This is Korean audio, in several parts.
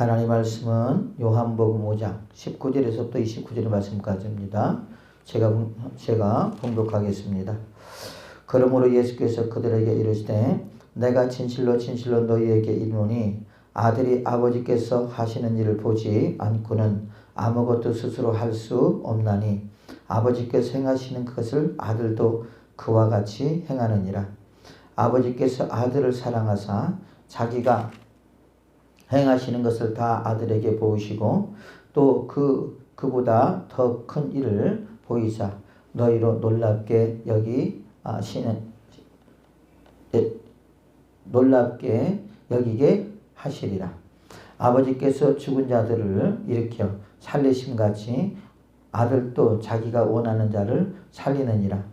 하나님 말씀은 요한복음 5장 19절에서부터 29절의 말씀까지입니다. 제가 봉독하겠습니다. 그러므로 예수께서 그들에게 이르시되 내가 진실로 진실로 너희에게 이르노니 아들이 아버지께서 하시는 일을 보지 않고는 아무것도 스스로 할 수 없나니 아버지께서 행하시는 것을 아들도 그와 같이 행하느니라. 아버지께서 아들을 사랑하사 자기가 행하시는 것을 다 아들에게 보이시고 또 그보다 더 큰 일을 보이사 너희로 놀랍게 여기게 하시리라. 아버지께서 죽은 자들을 일으켜 살리심같이 아들도 자기가 원하는 자를 살리느니라.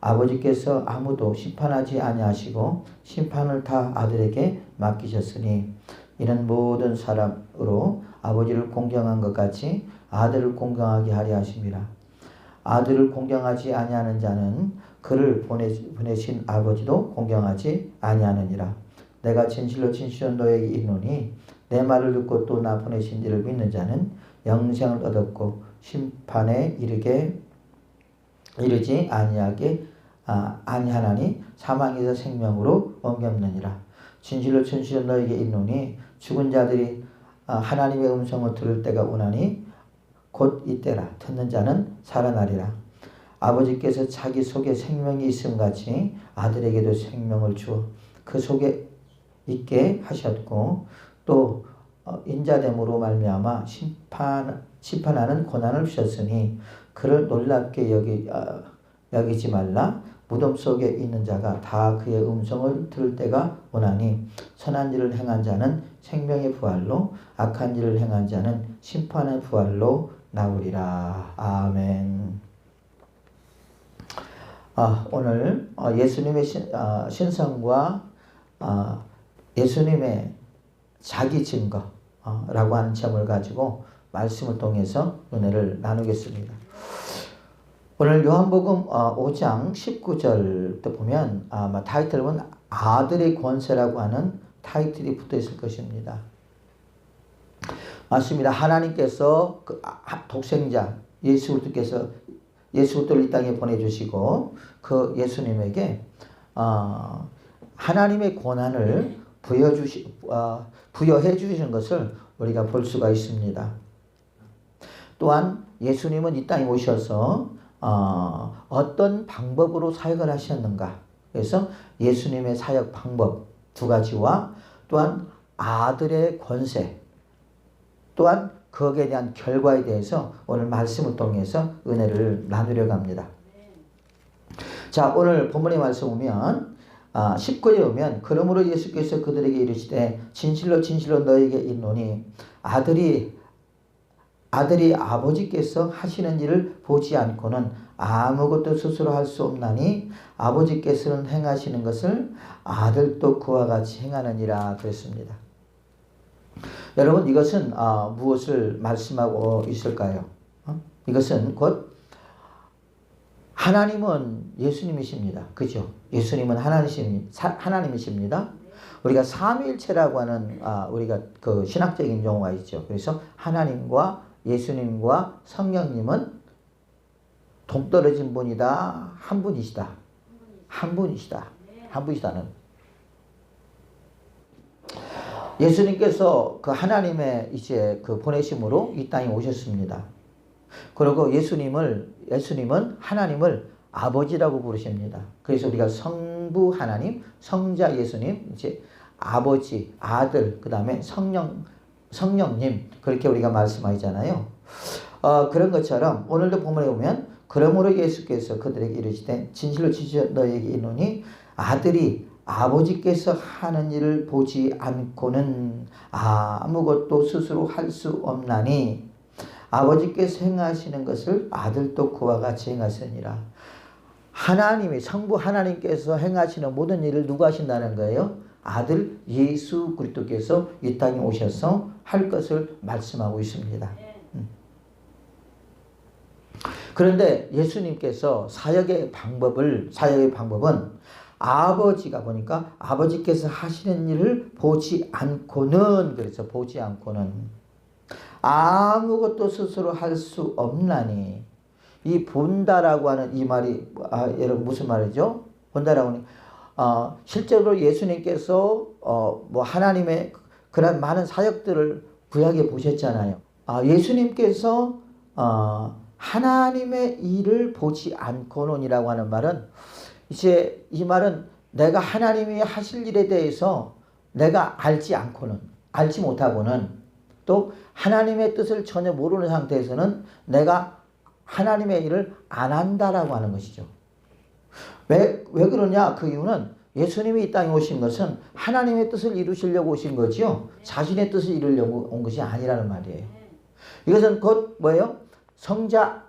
아버지께서 아무도 심판하지 아니하시고 심판을 다 아들에게 맡기셨으니 이는 모든 사람으로 아버지를 공경한 것 같이 아들을 공경하게 하려 하심이라. 아들을 공경하지 아니하는 자는 그를 보내신 아버지도 공경하지 아니하느니라. 내가 진실로 진실로 너에게 이르노니 내 말을 듣고 또 나 보내신 이를 믿는 자는 영생을 얻었고 심판에 이르지 아니하나니 사망에서 생명으로 옮겼느니라. 진실로 진실로 너에게 이르노니 죽은 자들이 하나님의 음성을 들을 때가 오나니 곧 이때라. 듣는 자는 살아나리라. 아버지께서 자기 속에 생명이 있음같이 아들에게도 생명을 주어 그 속에 있게 하셨고 또 인자됨으로 말미암아 심판하는 고난을 주셨으니 그를 놀랍게 여기지 말라. 무덤 속에 있는 자가 다 그의 음성을 들을 때가 오나니 선한 일을 행한 자는 생명의 부활로 악한 일을 행한 자는 심판의 부활로 나오리라. 아멘. 오늘 예수님의 신성과 예수님의 자기 증거라고 하는 점을 가지고 말씀을 통해서 은혜를 나누겠습니다. 오늘 요한복음 5장 19절도 보면 아마 타이틀을 보면 아들의 권세라고 하는 타이틀이 붙어 있을 것입니다. 맞습니다. 하나님께서 그 독생자 예수 그리스도를 이 땅에 보내주시고 그 예수님에게 하나님의 권한을 부여해 주시는 것을 우리가 볼 수가 있습니다. 또한 예수님은 이 땅에 오셔서 어떤 방법으로 사역을 하셨는가. 그래서 예수님의 사역 방법 두 가지와 또한 아들의 권세 또한 거기에 대한 결과에 대해서 오늘 말씀을 통해서 은혜를 나누려고 합니다. 자, 오늘 본문의 말씀 보면 19절에 보면 그러므로 예수께서 그들에게 이르시되 진실로 진실로 너에게 이르노니 아들이 아버지께서 하시는 일을 보지 않고는 아무것도 스스로 할 수 없나니 아버지께서는 행하시는 것을 아들도 그와 같이 행하느니라 그랬습니다. 여러분 이것은 무엇을 말씀하고 있을까요? 이것은 곧 하나님은 예수님이십니다. 그죠? 예수님은 하나님이십니다. 우리가 삼위일체라고 하는 우리가 그 신학적인 용어가 있죠. 그래서 하나님과 예수님과 성령님은 동떨어진 분이다. 한 분이시다. 한 분이시다는. 예수님께서 그 하나님의 이제 그 보내심으로 이 땅에 오셨습니다. 그리고 예수님은 하나님을 아버지라고 부르십니다. 그래서 우리가 성부 하나님, 성자 예수님, 이제 아버지, 아들, 그 다음에 성령님 그렇게 우리가 말씀하잖아요. 그런 것처럼 오늘도 본문에 보면 그러므로 예수께서 그들에게 이르시되 진실로 진실로 너희에게 이르노니 아들이 아버지께서 하는 일을 보지 않고는 아무것도 스스로 할 수 없나니 아버지께서 행하시는 것을 아들도 그와 같이 행하시니라. 하나님이 성부 하나님께서 행하시는 모든 일을 누가 하신다는 거예요? 아들 예수 그리스도께서 이 땅에 오셔서 할 것을 말씀하고 있습니다. 그런데 예수님께서 사역의 방법은 아버지가 보니까 아버지께서 하시는 일을 보지 않고는, 그래서 보지 않고는 아무것도 스스로 할 수 없나니. 이 본다라고 하는 이 말이 여러분 무슨 말이죠? 본다라고 하는 실제로 예수님께서 뭐 하나님의 그런 많은 사역들을 구약에 보셨잖아요. 예수님께서 하나님의 일을 보지 않고는이라고 하는 말은, 이제 이 말은 내가 하나님이 하실 일에 대해서 내가 알지 못하고는, 또 하나님의 뜻을 전혀 모르는 상태에서는 내가 하나님의 일을 안 한다라고 하는 것이죠. 왜 그러냐? 그 이유는 예수님이 이 땅에 오신 것은 하나님의 뜻을 이루시려고 오신 거지요. 자신의 뜻을 이루려고 온 것이 아니라는 말이에요. 이것은 곧 뭐예요? 성자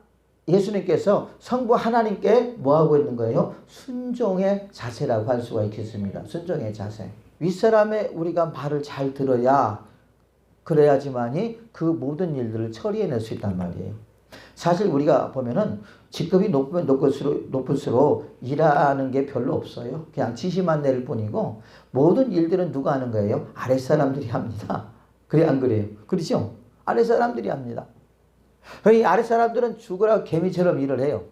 예수님께서 성부 하나님께 뭐하고 있는 거예요? 순종의 자세라고 할 수가 있겠습니다. 순종의 자세. 윗사람의 우리가 말을 잘 들어야, 그래야지만이 그 모든 일들을 처리해낼 수 있단 말이에요. 사실 우리가 보면은 직급이 높으면 높을수록 일하는 게 별로 없어요. 그냥 지시만 낼 뿐이고, 모든 일들은 누가 하는 거예요? 아랫사람들이 합니다. 그래, 안 그래요? 그렇죠? 아랫사람들이 합니다. 이 아랫사람들은 죽으라고 개미처럼 일을 해요.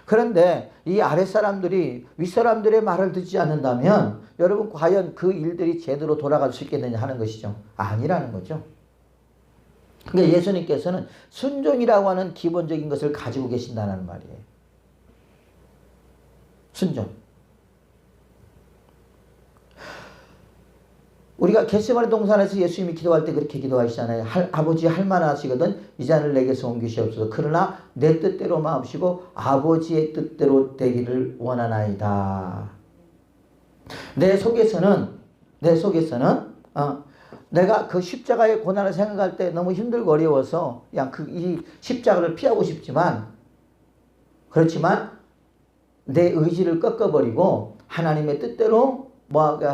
그런데 이 아랫사람들이 윗사람들의 말을 듣지 않는다면 여러분 과연 그 일들이 제대로 돌아갈 수 있겠느냐 하는 것이죠. 아니라는 거죠. 그러니까 예수님께서는 순종이라고 하는 기본적인 것을 가지고 계신다는 말이에요. 순종. 우리가 겟세마네 동산에서 예수님이 기도할 때 그렇게 기도하시잖아요. 아버지 할만하시거든 이 잔을 내게서 옮기시옵소서. 그러나 내 뜻대로 마옵시고 아버지의 뜻대로 되기를 원하나이다. 내 속에서는 내가 그 십자가의 고난을 생각할 때 너무 힘들고 어려워서 그냥 이 십자가를 피하고 싶지만, 그렇지만 내 의지를 꺾어버리고 하나님의 뜻대로 하게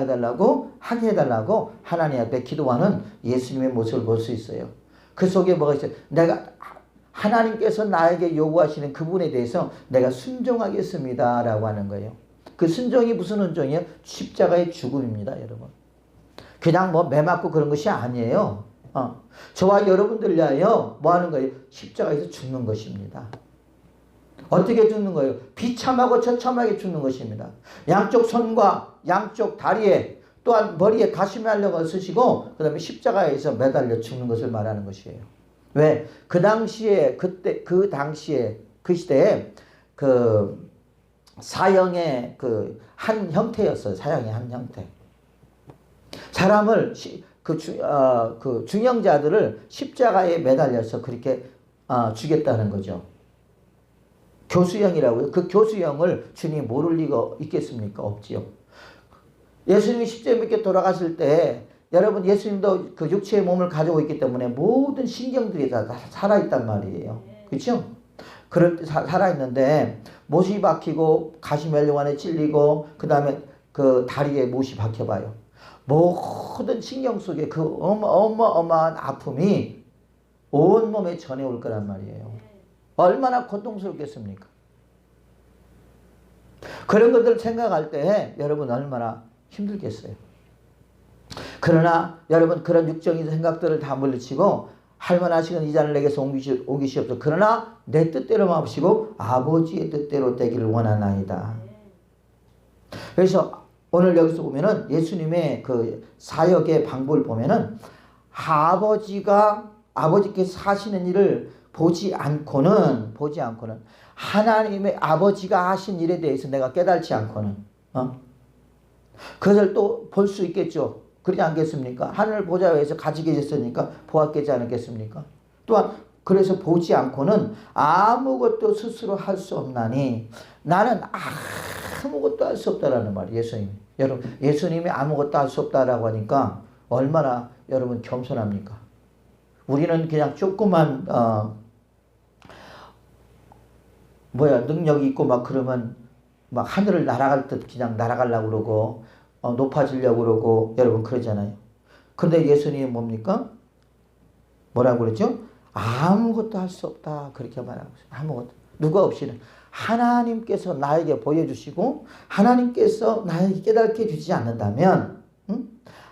해달라고 하나님 앞에 기도하는 예수님의 모습을 볼 수 있어요. 그 속에 뭐가 있어요? 내가 하나님께서 나에게 요구하시는 그분에 대해서 내가 순종하겠습니다 라고 하는 거예요. 그 순종이 무슨 순종이에요? 십자가의 죽음입니다, 여러분. 그냥 뭐 매 맞고 그런 것이 아니에요. 저와 여러분들 위하여 뭐 하는 거예요? 십자가에서 죽는 것입니다. 어떻게 죽는 거예요? 비참하고 처참하게 죽는 것입니다. 양쪽 손과 양쪽 다리에, 또한 머리에 가시면력을 쓰시고 그 다음에 십자가에서 매달려 죽는 것을 말하는 것이에요. 왜? 그 시대에 그 사형의 그 한 형태였어요. 사형의 한 형태. 사람을 그 중형자들을 십자가에 매달려서 그렇게 죽였다는 거죠. 교수형이라고요. 그 교수형을 주님이 모를 리가 있겠습니까? 없지요. 예수님이 십자가에 못 돌아가실 때 여러분 예수님도 그 육체의 몸을 가지고 있기 때문에 모든 신경들이 다 살아있단 말이에요. 그렇죠? 그럴 때 살아있는데 못이 박히고 가시멜로wan에 찔리고 그 다음에 그 다리에 못이 박혀봐요. 모든 신경 속에 그 어마어마한 아픔이 온몸에 전해올 거란 말이에요. 얼마나 고통스럽겠습니까? 그런 것들을 생각할 때 여러분 얼마나 힘들겠어요. 그러나 여러분 그런 육적인 생각들을 다 물리치고 할만하시건 이 잔을 내게서 옮기시옵소서. 그러나 내 뜻대로 마옵시고 아버지의 뜻대로 되기를 원하나이다. 그래서 오늘 여기서 보면은 예수님의 그 사역의 방법을 보면은 아버지께서 하시는 일을 보지 않고는 하나님의 아버지가 하신 일에 대해서 내가 깨달지 않고는 그것을 또 볼 수 있겠죠. 그러지 않겠습니까? 하늘 보좌 위에서 같이 계셨으니까 보았겠지 않겠습니까? 또한 그래서 보지 않고는 아무것도 스스로 할 수 없나니 나는 아무것도 할 수 없다라는 말이에요. 예수님. 여러분 예수님이 아무것도 할 수 없다라고 하니까 얼마나 여러분 겸손합니까? 우리는 그냥 조그만 능력이 있고 막 그러면 막 하늘을 날아갈 듯 그냥 날아가려고 그러고 높아지려고 그러고 여러분 그러잖아요. 그런데 예수님이 뭡니까? 뭐라고 그러죠? 아무것도 할 수 없다 그렇게 말하고 있어요. 아무것도. 누가 없이는 하나님께서 나에게 보여주시고 하나님께서 나에게 깨닫게 해주지 않는다면,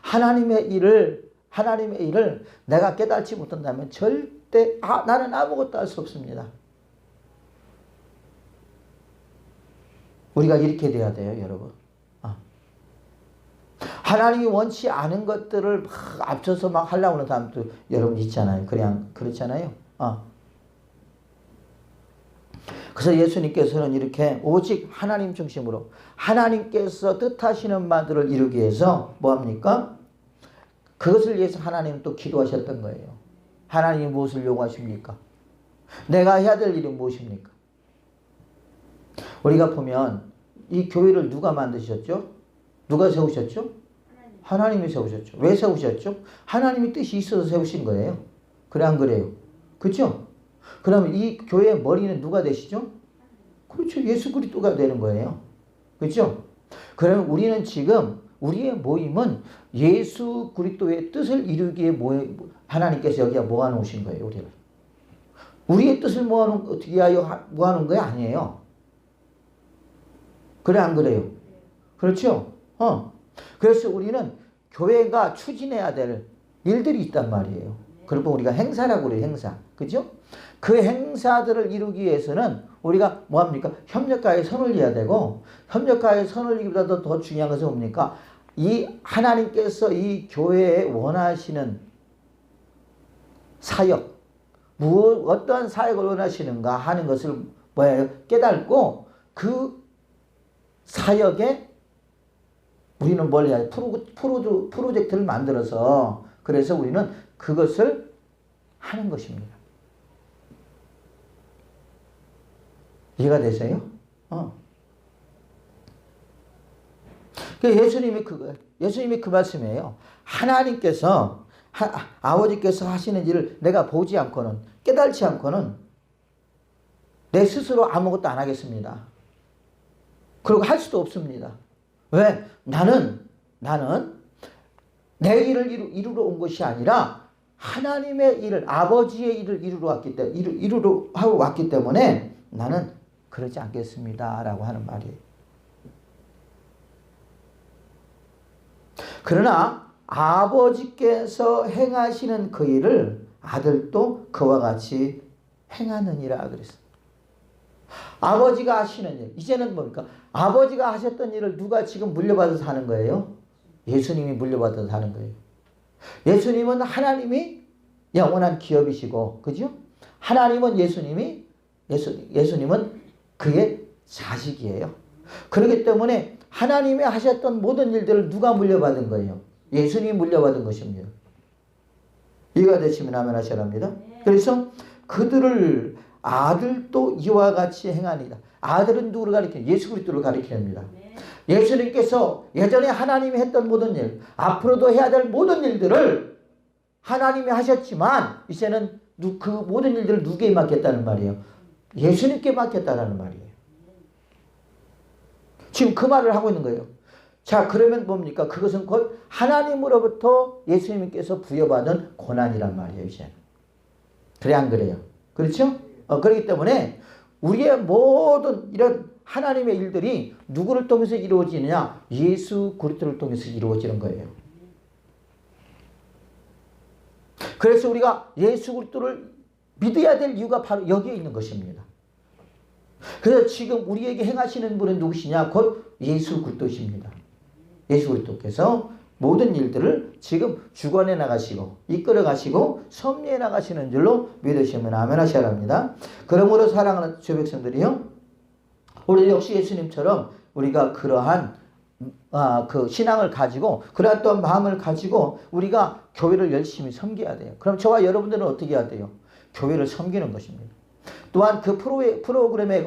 하나님의 일을 내가 깨닫지 못한다면 절대 나는 아무것도 할 수 없습니다. 우리가 이렇게 돼야 돼요, 여러분. 하나님이 원치 않은 것들을 막 앞서서 막 하려고 하는 사람도 여러분 있잖아요. 그냥 그렇잖아요. 그래서 예수님께서는 이렇게 오직 하나님 중심으로 하나님께서 뜻하시는 바들을 이루기 위해서 뭐합니까? 그것을 위해서 하나님 또 기도하셨던 거예요. 하나님이 무엇을 요구하십니까? 내가 해야 될 일이 무엇입니까? 우리가 보면 이 교회를 누가 만드셨죠? 누가 세우셨죠? 하나님이 세우셨죠. 왜 세우셨죠? 하나님의 뜻이 있어서 세우신 거예요. 그래 안 그래요? 그렇죠? 그러면 이 교회의 머리는 누가 되시죠? 그렇죠. 예수 그리스도가 되는 거예요. 그렇죠? 그러면 우리는 지금 우리의 모임은 예수 그리스도의 뜻을 이루기에 하나님께서 여기에 모아놓으신 거예요. 우리를. 우리의 뜻을 어떻게 하여 모아놓은 거 아니에요. 그래 안 그래요? 그렇죠? 그래서 우리는 교회가 추진해야 될 일들이 있단 말이에요. 그리고 우리가 행사라고 그래요. 행사. 그죠? 그 행사들을 이루기 위해서는 우리가 뭐합니까? 협력가의 선을 이어야 되고, 협력가의 선을 이기보다도 더 중요한 것은 뭡니까? 이 하나님께서 이 교회에 원하시는 사역, 어떠한 사역을 원하시는가 하는 것을 깨닫고 그 사역에 우리는 뭘 해야 돼? 프로젝트를 만들어서 그래서 우리는 그것을 하는 것입니다. 이해가 되세요? 예수님이 그 말씀이에요. 하나님께서 아버지께서 하시는 일을 내가 보지 않고는 깨달지 않고는 내 스스로 아무것도 안 하겠습니다. 그리고 할 수도 없습니다. 왜? 나는 내 일을 이루러 온 것이 아니라 하나님의 일을, 아버지의 일을 이루러 하고 왔기 때문에 나는 그러지 않겠습니다. 라고 하는 말이에요. 그러나 아버지께서 행하시는 그 일을 아들도 그와 같이 행하느니라 그랬어요. 아버지가 하시는 일. 이제는 뭡니까? 아버지가 하셨던 일을 누가 지금 물려받아서 하는 거예요? 예수님이 물려받아서 하는 거예요. 예수님은 하나님이 영원한 기업이시고, 그죠? 하나님은 예수님은 그의 자식이에요. 그렇기 때문에 하나님이 하셨던 모든 일들을 누가 물려받은 거예요? 예수님이 물려받은 것입니다. 이해가 되시면 아멘 하셔랍니다. 그래서 그들을 아들도 이와 같이 행하니라. 아들은 누구를 가리키냐? 예수 그리스도를 가리킵니다. 예수님께서 예전에 하나님이 했던 모든 일, 앞으로도 해야 될 모든 일들을 하나님이 하셨지만 이제는 그 모든 일들을 누구에게 맡겼다는 말이에요? 예수님께 맡겼다는 말이에요. 지금 그 말을 하고 있는 거예요. 자, 그러면 뭡니까? 그것은 곧 하나님으로부터 예수님께서 부여받은 고난이란 말이에요, 이제. 그래, 안 그래요? 그렇죠? 그렇기 때문에 우리의 모든 이런 하나님의 일들이 누구를 통해서 이루어지느냐? 예수 그리스도를 통해서 이루어지는 거예요. 그래서 우리가 예수 그리스도를 믿어야 될 이유가 바로 여기에 있는 것입니다. 그래서 지금 우리에게 행하시는 분은 누구시냐? 곧 예수 그리스도십니다. 예수 그리스도께서 모든 일들을 지금 주관해 나가시고 이끌어 가시고 섭리해 나가시는 줄로 믿으시면 아멘 하셔야 합니다. 그러므로 사랑하는 주 백성들이요, 우리 역시 예수님처럼 우리가 그러한 그 신앙을 가지고 그러한 또 마음을 가지고 우리가 교회를 열심히 섬겨야 돼요. 그럼 저와 여러분들은 어떻게 해야 돼요? 교회를 섬기는 것입니다. 또한 그 프로그램에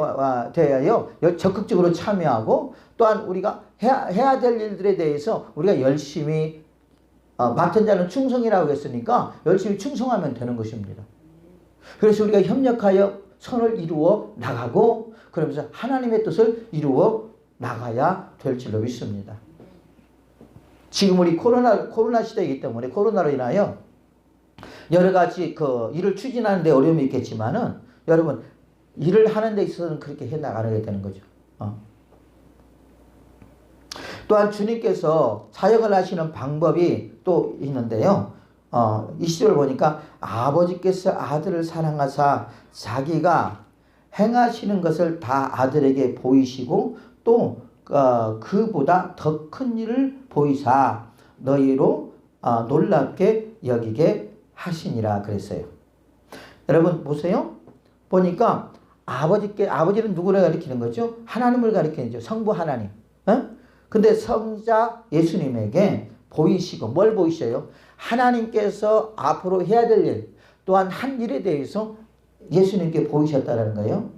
대하여 적극적으로 참여하고 또한 우리가 해야 될 일들에 대해서 우리가 열심히 맡은 자는 충성이라고 했으니까 열심히 충성하면 되는 것입니다. 그래서 우리가 협력하여 선을 이루어 나가고 그러면서 하나님의 뜻을 이루어 나가야 될 줄로 믿습니다. 지금 우리 코로나 시대이기 때문에 코로나로 인하여 여러 가지 그 일을 추진하는 데 어려움이 있겠지만은 여러분 일을 하는 데 있어서는 그렇게 해 나가게 되는 거죠. 또한 주님께서 사역을 하시는 방법이 또 있는데요. 이 시절 보니까 아버지께서 아들을 사랑하사 자기가 행하시는 것을 다 아들에게 보이시고 또 그보다 더 큰 일을 보이사 너희로 놀랍게 여기게 하시니라 그랬어요. 여러분 보세요. 보니까 아버지는 누구를 가리키는 거죠? 하나님을 가리키는 거죠. 성부 하나님. 근데 성자 예수님에게 보이시고 뭘 보이셔요? 하나님께서 앞으로 해야 될 일, 또한 한 일에 대해서 예수님께 보이셨다는 거예요.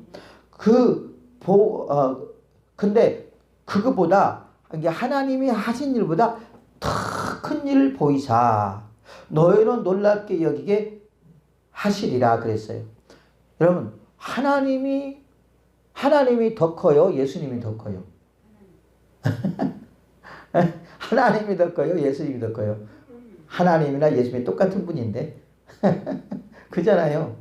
근데 그거보다 하나님이 하신 일보다 더 큰 일을 보이사 너희는 놀랍게 여기게 하시리라 그랬어요. 여러분 하나님이 더 커요? 예수님이 더 커요? 하나님이 더 커요? 예수님이 더 커요? 하나님이나 예수님이 똑같은 분인데 그잖아요.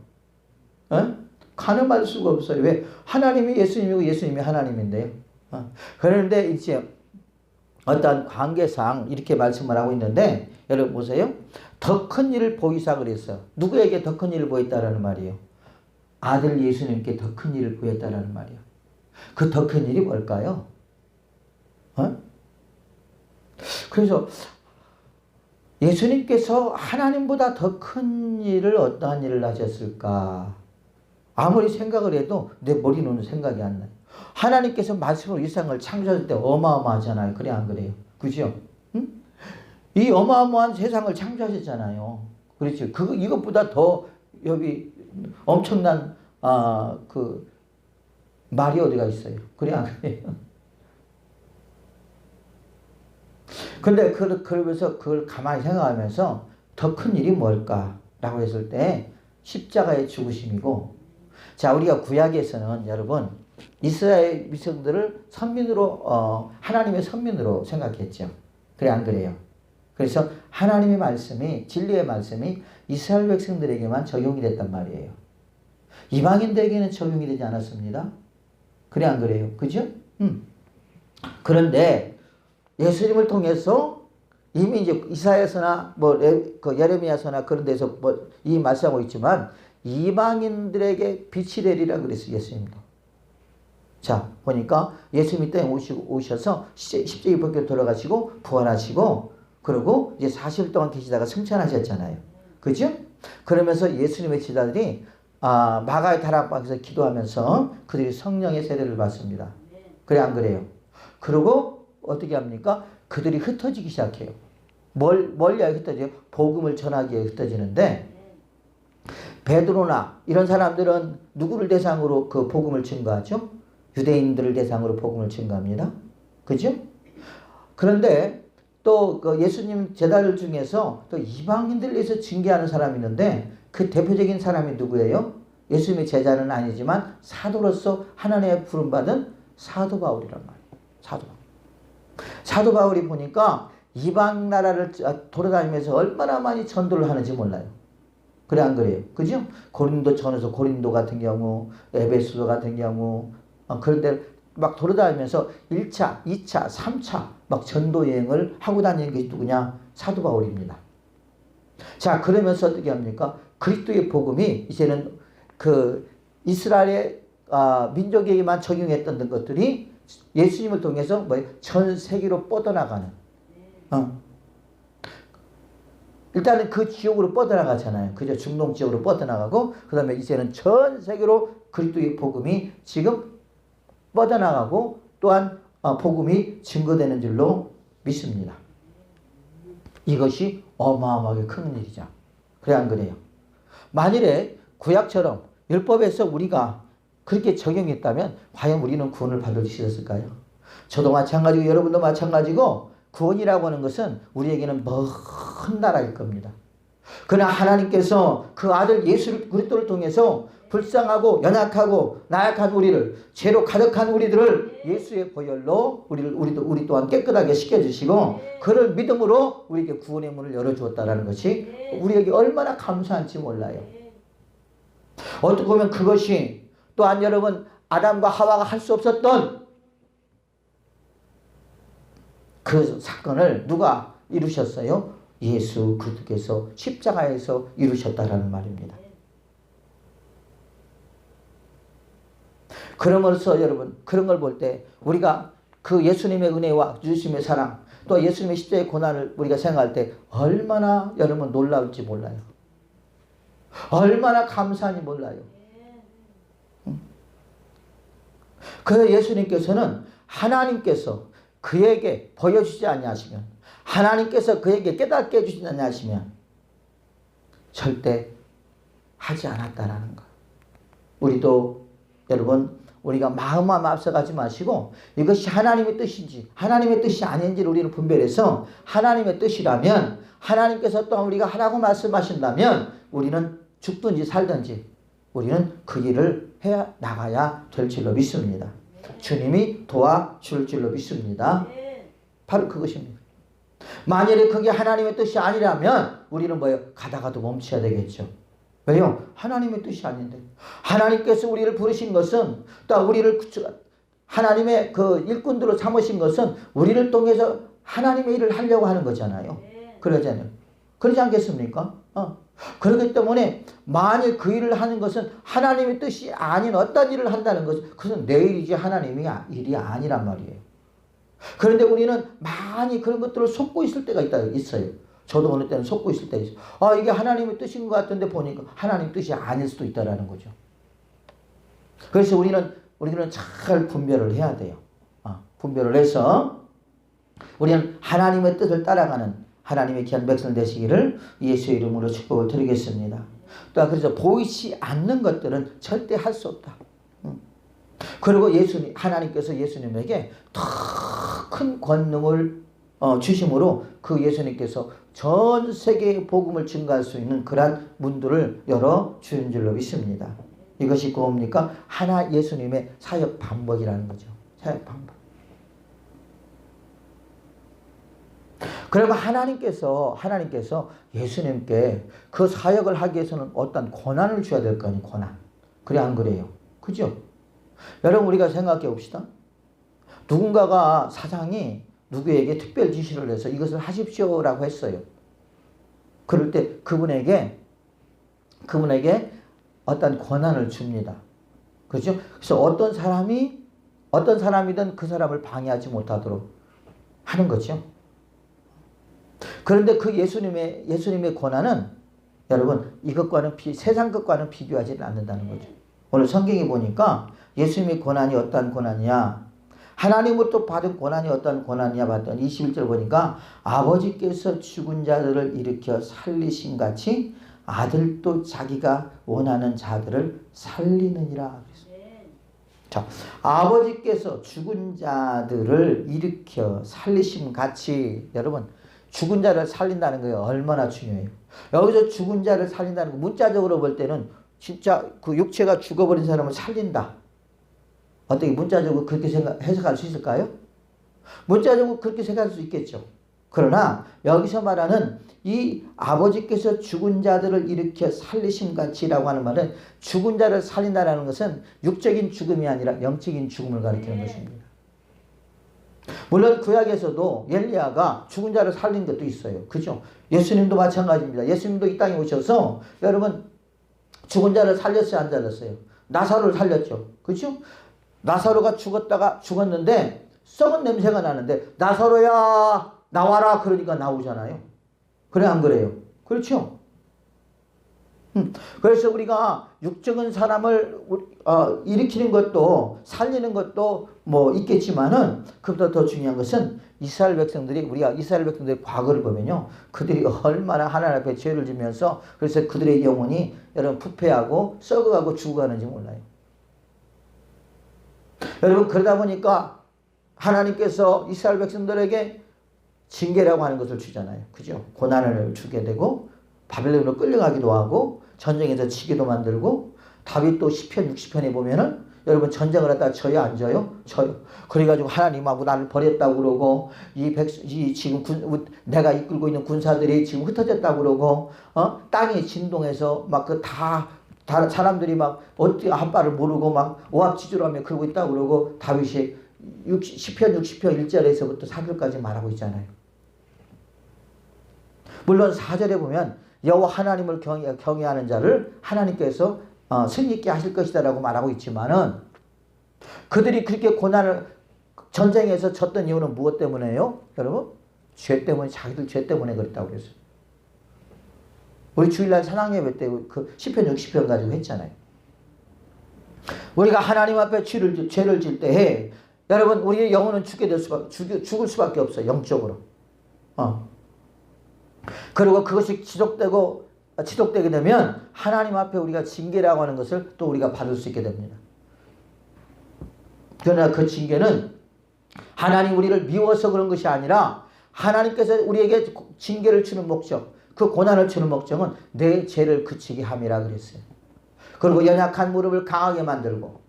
가늠할 수가 없어요. 왜? 하나님이 예수님이고 예수님이 하나님인데요. 그런데 이제 어떤 관계상 이렇게 말씀을 하고 있는데 여러분 보세요. 더 큰 일을 보이사 그랬어요. 누구에게 더 큰 일을 보였다라는 말이에요? 아들 예수님께 더 큰 일을 보였다라는 말이에요. 그 더 큰 일이 뭘까요? 그래서 예수님께서 하나님보다 더 큰 일을 어떠한 일을 하셨을까? 아무리 생각을 해도 내 머리로는 생각이 안 나요. 하나님께서 말씀으로 이 세상을 창조하실 때 어마어마하잖아요. 그래 안 그래요? 그죠? 응? 이 어마어마한 세상을 창조하셨잖아요. 그렇죠? 이것보다 더 여기 엄청난 그 말이 어디가 있어요? 그래 안 그래요? 근데 그러면서 그걸 가만히 생각하면서 더 큰 일이 뭘까라고 했을 때 십자가의 죽으심이고, 자 우리가 구약에서는 여러분 이스라엘 백성들을 선민으로 하나님의 선민으로 생각했죠. 그래 안 그래요? 그래서 하나님의 말씀이 진리의 말씀이 이스라엘 백성들에게만 적용이 됐단 말이에요. 이방인들에게는 적용이 되지 않았습니다. 그래 안 그래요? 그죠? 그런데 예수님을 통해서 이미 이제 이사야서나 예레미야서나 그런 데서 이 말씀하고 있지만 이방인들에게 빛이 되리라 그랬어요. 예수님도. 자 보니까 예수님이 땅에 오셔서 십자가에 벗겨 돌아가시고 부활하시고 그리고 이제 40일 동안 계시다가 승천하셨잖아요. 그죠? 그러면서 예수님의 제자들이 마가의 다락방에서 기도하면서 그들이 성령의 세례를 받습니다. 그래 안 그래요? 그리고 어떻게 합니까? 그들이 흩어지기 시작해요. 뭘 위하여 흩어져요? 복음을 전하기 위해 흩어지는데 베드로나 이런 사람들은 누구를 대상으로 그 복음을 증거하죠? 유대인들을 대상으로 복음을 증거합니다. 그죠? 그런데 또 그 예수님 제자들 중에서 또 이방인들을 위해서 징계하는 사람이 있는데 그 대표적인 사람이 누구예요? 예수님의 제자는 아니지만 사도로서 하나님의 부름받은 사도 바울이란 말이에요. 사도 바울이 보니까 이방 나라를 돌아다니면서 얼마나 많이 전도를 하는지 몰라요. 그래 안 그래요? 그죠? 고린도 전에서 고린도 같은 경우, 에베소서 같은 경우 그런데 막 돌아다니면서 1차, 2차, 3차 막 전도 여행을 하고 다니는 게 누구냐? 사도 바울입니다. 자 그러면서 어떻게 합니까? 그리스도의 복음이 이제는 그 이스라엘의 민족에게만 적용했던 것들이 예수님을 통해서 전 세계로 뻗어나가는. 일단은 그 지역으로 뻗어나가잖아요. 그죠? 중동 지역으로 뻗어나가고 그 다음에 이제는 전 세계로 그리스도의 복음이 지금 뻗어나가고 또한 복음이 증거되는 줄로 믿습니다. 이것이 어마어마하게 큰 일이죠. 그래 안 그래요? 만일에 구약처럼 율법에서 우리가 그렇게 적용했다면 과연 우리는 구원을 받을 수 있었을까요? 저도 마찬가지고 여러분도 마찬가지고 구원이라고 하는 것은 우리에게는 먼 나라일 겁니다. 그러나 하나님께서 그 아들 예수 그리스도를 통해서 불쌍하고 연약하고 나약한 우리를 죄로 가득한 우리들을 예수의 보혈로 우리 또한 깨끗하게 씻겨주시고 그를 믿음으로 우리에게 구원의 문을 열어주었다는 것이 우리에게 얼마나 감사한지 몰라요. 어떻게 보면 그것이 또한 여러분 아담과 하와가 할 수 없었던 그 사건을 누가 이루셨어요? 예수 그리스도께서 십자가에서 이루셨다라는 말입니다. 그러므로서 여러분 그런 걸 볼 때 우리가 그 예수님의 은혜와 예수님의 사랑 또 예수님의 십자가의 고난을 우리가 생각할 때 얼마나 여러분 놀라울지 몰라요. 얼마나 감사한지 몰라요. 그 예수님께서는 하나님께서 그에게 보여주지 아니하시면 하나님께서 그에게 깨닫게 해주지 아니하시면 절대 하지 않았다라는 것. 우리도 여러분 우리가 마음만 앞서가지 마시고 이것이 하나님의 뜻인지 하나님의 뜻이 아닌지를 우리는 분별해서 하나님의 뜻이라면 하나님께서 또한 우리가 하라고 말씀하신다면 우리는 죽든지 살든지 우리는 그 일을 해 나가야 될 줄로 믿습니다. 주님이 도와줄 줄로 믿습니다. 바로 그것입니다. 만일에 그게 하나님의 뜻이 아니라면 우리는 뭐예요? 가다가도 멈춰야 되겠죠. 왜요? 하나님의 뜻이 아닌데. 하나님께서 우리를 부르신 것은 또 우리를 하나님의 그 일꾼들로 삼으신 것은 우리를 통해서 하나님의 일을 하려고 하는 거잖아요. 그러잖아요. 그러지 않겠습니까? 그렇기 때문에 만일 그 일을 하는 것은 하나님의 뜻이 아닌 어떤 일을 한다는 것은 그것은 내 일이지 하나님의 일이 아니란 말이에요. 그런데 우리는 많이 그런 것들을 속고 있을 때가 있어요. 저도 어느 때는 속고 있을 때가 있어요. 이게 하나님의 뜻인 것 같은데 보니까 하나님 뜻이 아닐 수도 있다라는 거죠. 그래서 우리는 잘 분별을 해야 돼요. 분별을 해서 우리는 하나님의 뜻을 따라가는 하나님의 귀한 백성 되시기를 예수의 이름으로 축복을 드리겠습니다. 또 그래서 보이지 않는 것들은 절대 할 수 없다. 그리고 하나님께서 예수님에게 더 큰 권능을 주심으로 그 예수님께서 전 세계의 복음을 증가할 수 있는 그러한 문들을 열어 주는 줄로 믿습니다. 이것이 뭡니까? 예수님의 사역 방법이라는 거죠. 사역 방법. 그러면 하나님께서 예수님께 그 사역을 하기 위해서는 어떤 권한을 줘야 될 거 아니에요. 권한. 그래 안 그래요? 그죠? 여러분 우리가 생각해 봅시다. 누군가가 사장이 누구에게 특별 지시를 해서 이것을 하십시오라고 했어요. 그럴 때 그분에게 어떤 권한을 줍니다. 그렇죠? 그래서 어떤 사람이든 그 사람을 방해하지 못하도록 하는 거죠. 그런데 그 예수님의 권한은 여러분 이것과는 세상 것과는 비교하지 않는다는 거죠. 오늘 성경에 보니까 예수님의 권한이 어떤 권한이냐? 하나님으로부터 받은 권한이 어떤 권한이냐 봤더니 21절 보니까 아버지께서 죽은 자들을 일으켜 살리신 같이 아들도 자기가 원하는 자들을 살리느니라. 자, 아버지께서 죽은 자들을 일으켜 살리심 같이 여러분 죽은 자를 살린다는 게 얼마나 중요해요. 여기서 죽은 자를 살린다는 거 문자적으로 볼 때는 진짜 그 육체가 죽어버린 사람을 살린다. 어떻게 문자적으로 그렇게 해석할 수 있을까요? 문자적으로 그렇게 생각할 수 있겠죠. 그러나 여기서 말하는 이 아버지께서 죽은 자들을 일으켜 살리심 같이라고 하는 말은 죽은 자를 살린다는 것은 육적인 죽음이 아니라 영적인 죽음을 가리키는 것입니다. 물론 구약에서도 엘리야가 죽은 자를 살린 것도 있어요. 그죠? 예수님도 마찬가지입니다. 예수님도 이 땅에 오셔서 여러분 죽은 자를 살렸어요? 안 살렸어요? 나사로를 살렸죠. 그죠? 나사로가 죽었는데 썩은 냄새가 나는데 나사로야 나와라 그러니까 나오잖아요. 그래 안 그래요? 그렇죠? 그래서 우리가 육적인 사람을 일으키는 것도 살리는 것도 뭐 있겠지만은 그보다 더 중요한 것은 우리가 이스라엘 백성들의 과거를 보면요. 그들이 얼마나 하나님 앞에 죄를 지면서 그래서 그들의 영혼이 여러분 부패하고 썩어가고 죽어가는지 몰라요. 여러분 그러다 보니까 하나님께서 이스라엘 백성들에게 징계라고 하는 것을 주잖아요. 그죠? 고난을 주게 되고 바벨론으로 끌려가기도 하고 전쟁에서 지게도 만들고 다윗도 시편 60편에 보면은 여러분 전쟁을 하다가 져요 안 져요? 져요. 그래가지고 하나님하고 나를 버렸다고 그러고 지금 내가 이끌고 있는 군사들이 지금 흩어졌다고 그러고 땅이 진동해서 막 그 다 사람들이 막 어떻게 아빠를 모르고 막 오합지졸하며 그러고 있다고 그러고 다윗이 시편 60편 1절에서부터 4절까지 말하고 있잖아요. 물론 4절에 보면 여호와 하나님을 경외하는 자를 하나님께서 승리 있게 하실 것이다라고 말하고 있지만은 그들이 그렇게 고난을 전쟁에서 졌던 이유는 무엇 때문에요? 여러분? 죄 때문에, 자기들 죄 때문에 그랬다고 그랬어요. 우리 주일날 사랑예배 때 그 시편 60편 가지고 했잖아요. 우리가 하나님 앞에 죄를 질 때 여러분 우리의 영혼은 죽을 수밖에 없어요. 영적으로. 그리고 그것이 지속되게 되면 하나님 앞에 우리가 징계라고 하는 것을 또 우리가 받을 수 있게 됩니다. 그러나 그 징계는 하나님 우리를 미워서 그런 것이 아니라 하나님께서 우리에게 징계를 주는 목적, 그 고난을 주는 목적은 내 죄를 그치게 함이라 그랬어요. 그리고 연약한 무릎을 강하게 만들고.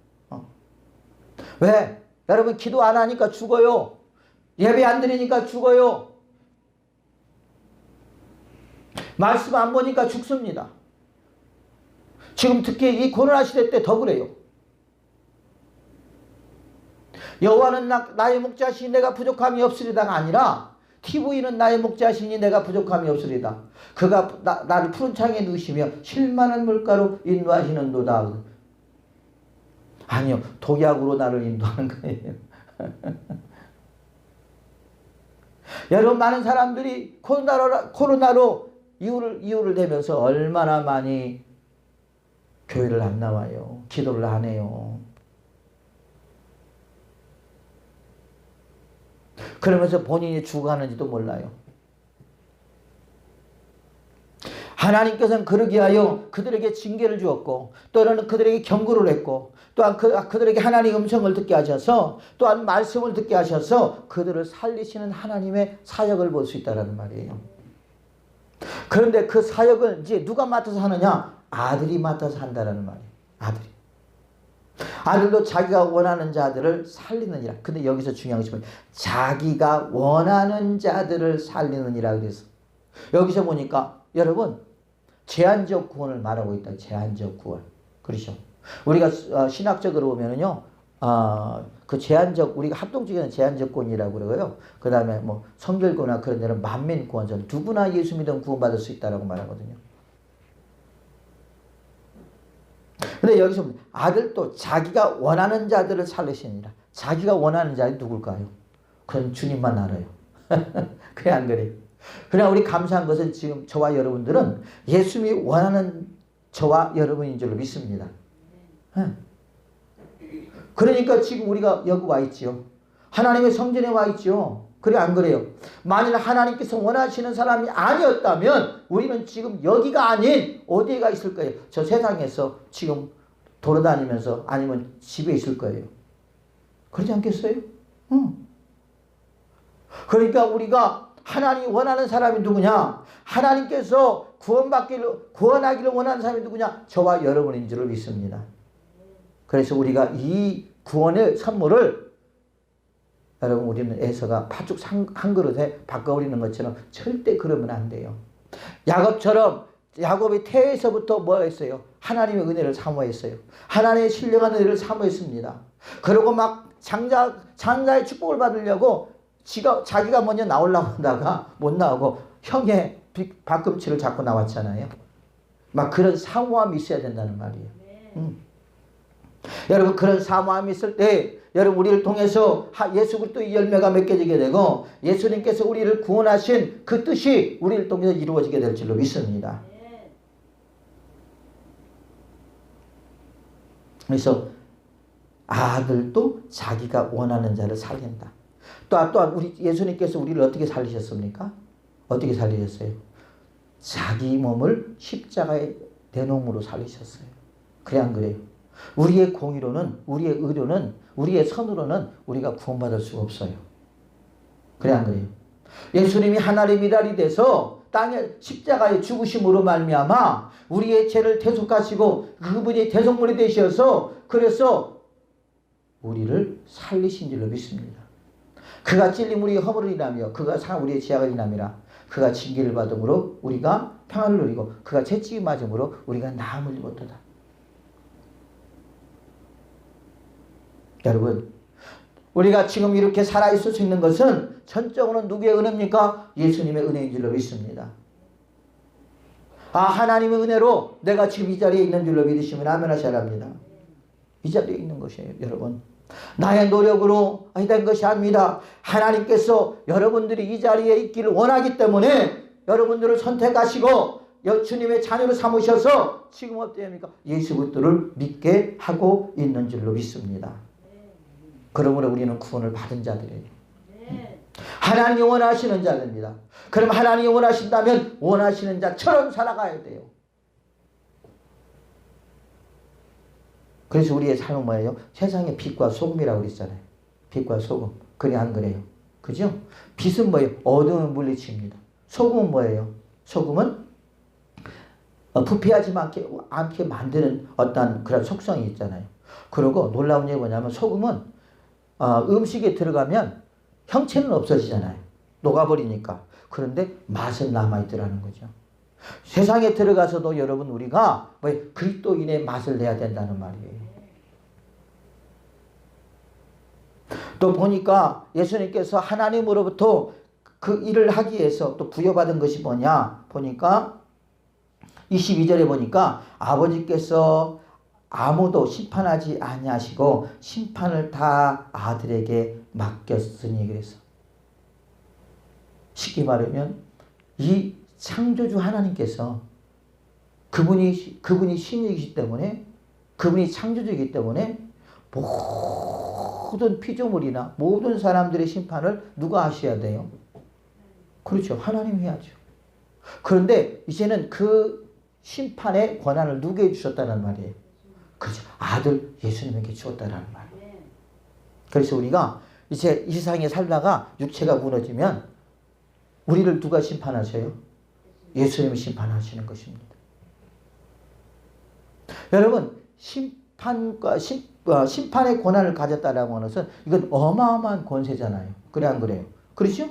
왜? 여러분 기도 안 하니까 죽어요. 예배 안 드리니까 죽어요. 말씀 안 보니까 죽습니다. 지금 특히 이 코로나 시대 때 더 그래요. 여호와는 나의 목자시니 내가 부족함이 없으리다가 아니라 TV는 나의 목자시니 내가 부족함이 없으리다. 그가 나를 푸른 창에 누시며 실만한 물가로 인도하시는도다. 아니요. 독약으로 나를 인도하는 거예요. 여러분 많은 사람들이 코로나로 이유를 대면서 얼마나 많이 교회를 안 나와요. 기도를 안 해요. 그러면서 본인이 죽어가는지도 몰라요. 하나님께서는 그러게 하여 그들에게 징계를 주었고 또는 그들에게 경고를 했고 또한 그들에게 하나님의 음성을 듣게 하셔서 또한 말씀을 듣게 하셔서 그들을 살리시는 하나님의 사역을 볼 수 있다는 말이에요. 그런데 그 사역을 이제 누가 맡아서 하느냐? 아들이 맡아서 한다는 말이에요. 아들도 자기가 원하는 자들을 살리느니라. 근데 여기서 중요한 것이 뭐냐? 자기가 원하는 자들을 살리느니라 그래서 여기서 보니까 여러분 제한적 구원을 말하고 있다. 제한적 구원. 그렇죠? 우리가 신학적으로 보면은요. 그 제한적 우리가 합동적인 제한적 구원이라고 그러고요. 그 다음에 뭐 성결구나 그런 데는 만민 구원전 누구나 예수 믿으면 구원받을 수 있다라고 말하거든요. 근데 여기서 아들도 자기가 원하는 자들을 살리시니라. 자기가 원하는 자들이 누굴까요? 그건 주님만 알아요. 그래 안 그래요? 그러나 우리 감사한 것은 지금 저와 여러분들은 예수님이 원하는 저와 여러분인 줄로 믿습니다. 그러니까 지금 우리가 여기 와 있지요. 하나님의 성전에 와 있지요. 그래 안 그래요? 만일 하나님께서 원하시는 사람이 아니었다면 우리는 지금 여기가 아닌 어디에 가 있을 거예요? 저 세상에서 지금 돌아다니면서 아니면 집에 있을 거예요. 그러지 않겠어요? 그러니까 우리가 하나님이 원하는 사람이 누구냐? 하나님께서 구원하기를 원하는 사람이 누구냐? 저와 여러분인 줄을 믿습니다. 그래서 우리가 이 구원의 선물을 여러분 우리는 에서가 팥죽 한 그릇에 바꿔버리는 것처럼 절대 그러면 안 돼요. 야곱처럼 야곱이 태에서부터 뭐 했어요? 하나님의 은혜를 사모했어요. 하나님의 신령한 은혜를 사모했습니다. 그리고 막 장자의 축복을 받으려고 자기가 먼저 나오려고 하다가 못 나오고 형의 발꿈치를 잡고 나왔잖아요. 막 그런 사모함이 있어야 된다는 말이에요. 여러분 그런 사모함이 있을 때 여러분 우리를 통해서 예수 그리스도의 열매가 맺겨지게 되고 예수님께서 우리를 구원하신 그 뜻이 우리를 통해서 이루어지게 될 줄로 믿습니다. 그래서 아들도 자기가 원하는 자를 살린다. 또한 우리 예수님께서 우리를 어떻게 살리셨습니까? 어떻게 살리셨어요? 자기 몸을 십자가에 내놓음으로 살리셨어요. 그래 안 그래요? 우리의 공의로는 우리의 의로는 우리의 선으로는 우리가 구원받을 수가 없어요. 그래 안 그래요? 예수님이 하나님의 미랄이 돼서 땅에 십자가의 죽으심으로 말미암아 우리의 죄를 대속하시고 그분이 대속물이 되셔서 그래서 우리를 살리신 줄로 믿습니다. 그가 찔림 우리의 허물을 인하며 그가 상한 우리의 죄악을 인함이라. 그가 징계를 받음으로 우리가 평안을 누리고 그가 채찍이 맞음으로 우리가 나음을 입었도다. 여러분, 우리가 지금 이렇게 살아있을 수 있는 것은 전적으로 누구의 은혜입니까? 예수님의 은혜인 줄로 믿습니다. 하나님의 은혜로 내가 지금 이 자리에 있는 줄로 믿으시면 아멘 하셔야 합니다. 이 자리에 있는 것이에요, 여러분. 나의 노력으로 된 것이 아닙니다. 하나님께서 여러분들이 이 자리에 있기를 원하기 때문에 여러분들을 선택하시고 주님의 자녀로 삼으셔서 지금 어때입니까? 예수 그리스도를 믿게 하고 있는 줄로 믿습니다. 그러므로 우리는 구원을 받은 자들이에요. 하나님이 원하시는 자들입니다. 그럼 하나님이 원하신다면 원하시는 자처럼 살아가야 돼요. 그래서 우리의 삶은 뭐예요? 세상의 빛과 소금이라고 그랬잖아요. 빛과 소금. 그래 안 그래요? 그죠? 빛은 뭐예요? 어두움을 물리칩니다. 소금은 뭐예요? 소금은 부패하지 않게 만드는 어떤 그런 속성이 있잖아요. 그리고 놀라운 게 뭐냐면 소금은 음식에 들어가면 형체는 없어지잖아요. 녹아버리니까. 그런데 맛은 남아있더라는 거죠. 세상에 들어가서도 여러분 우리가 그리스도인의 맛을 내야 된다는 말이에요. 또 보니까 예수님께서 하나님으로부터 그 일을 하기 위해서 또 부여받은 것이 뭐냐 보니까 22절에 보니까 아버지께서 아무도 심판하지 아니하시고 심판을 다 아들에게 맡겼으니 그래서 쉽게 말하면 이 창조주 하나님께서 그분이 신이시기 때문에 그분이 창조주이기 때문에 모든 피조물이나 모든 사람들의 심판을 누가 하셔야 돼요? 그렇죠. 하나님이 해야죠. 그런데 이제는 그 심판의 권한을 누구에게 주셨다는 말이에요? 그렇죠. 아들 예수님에게 주었다는 말이에요. 그래서 우리가 이제 이 세상에 살다가 육체가 무너지면 우리를 누가 심판하세요? 예수님이 심판하시는 것입니다. 여러분, 심판의 권한을 가졌다라고 하는 것은 이건 어마어마한 권세잖아요. 그래 안 그래요? 그렇죠?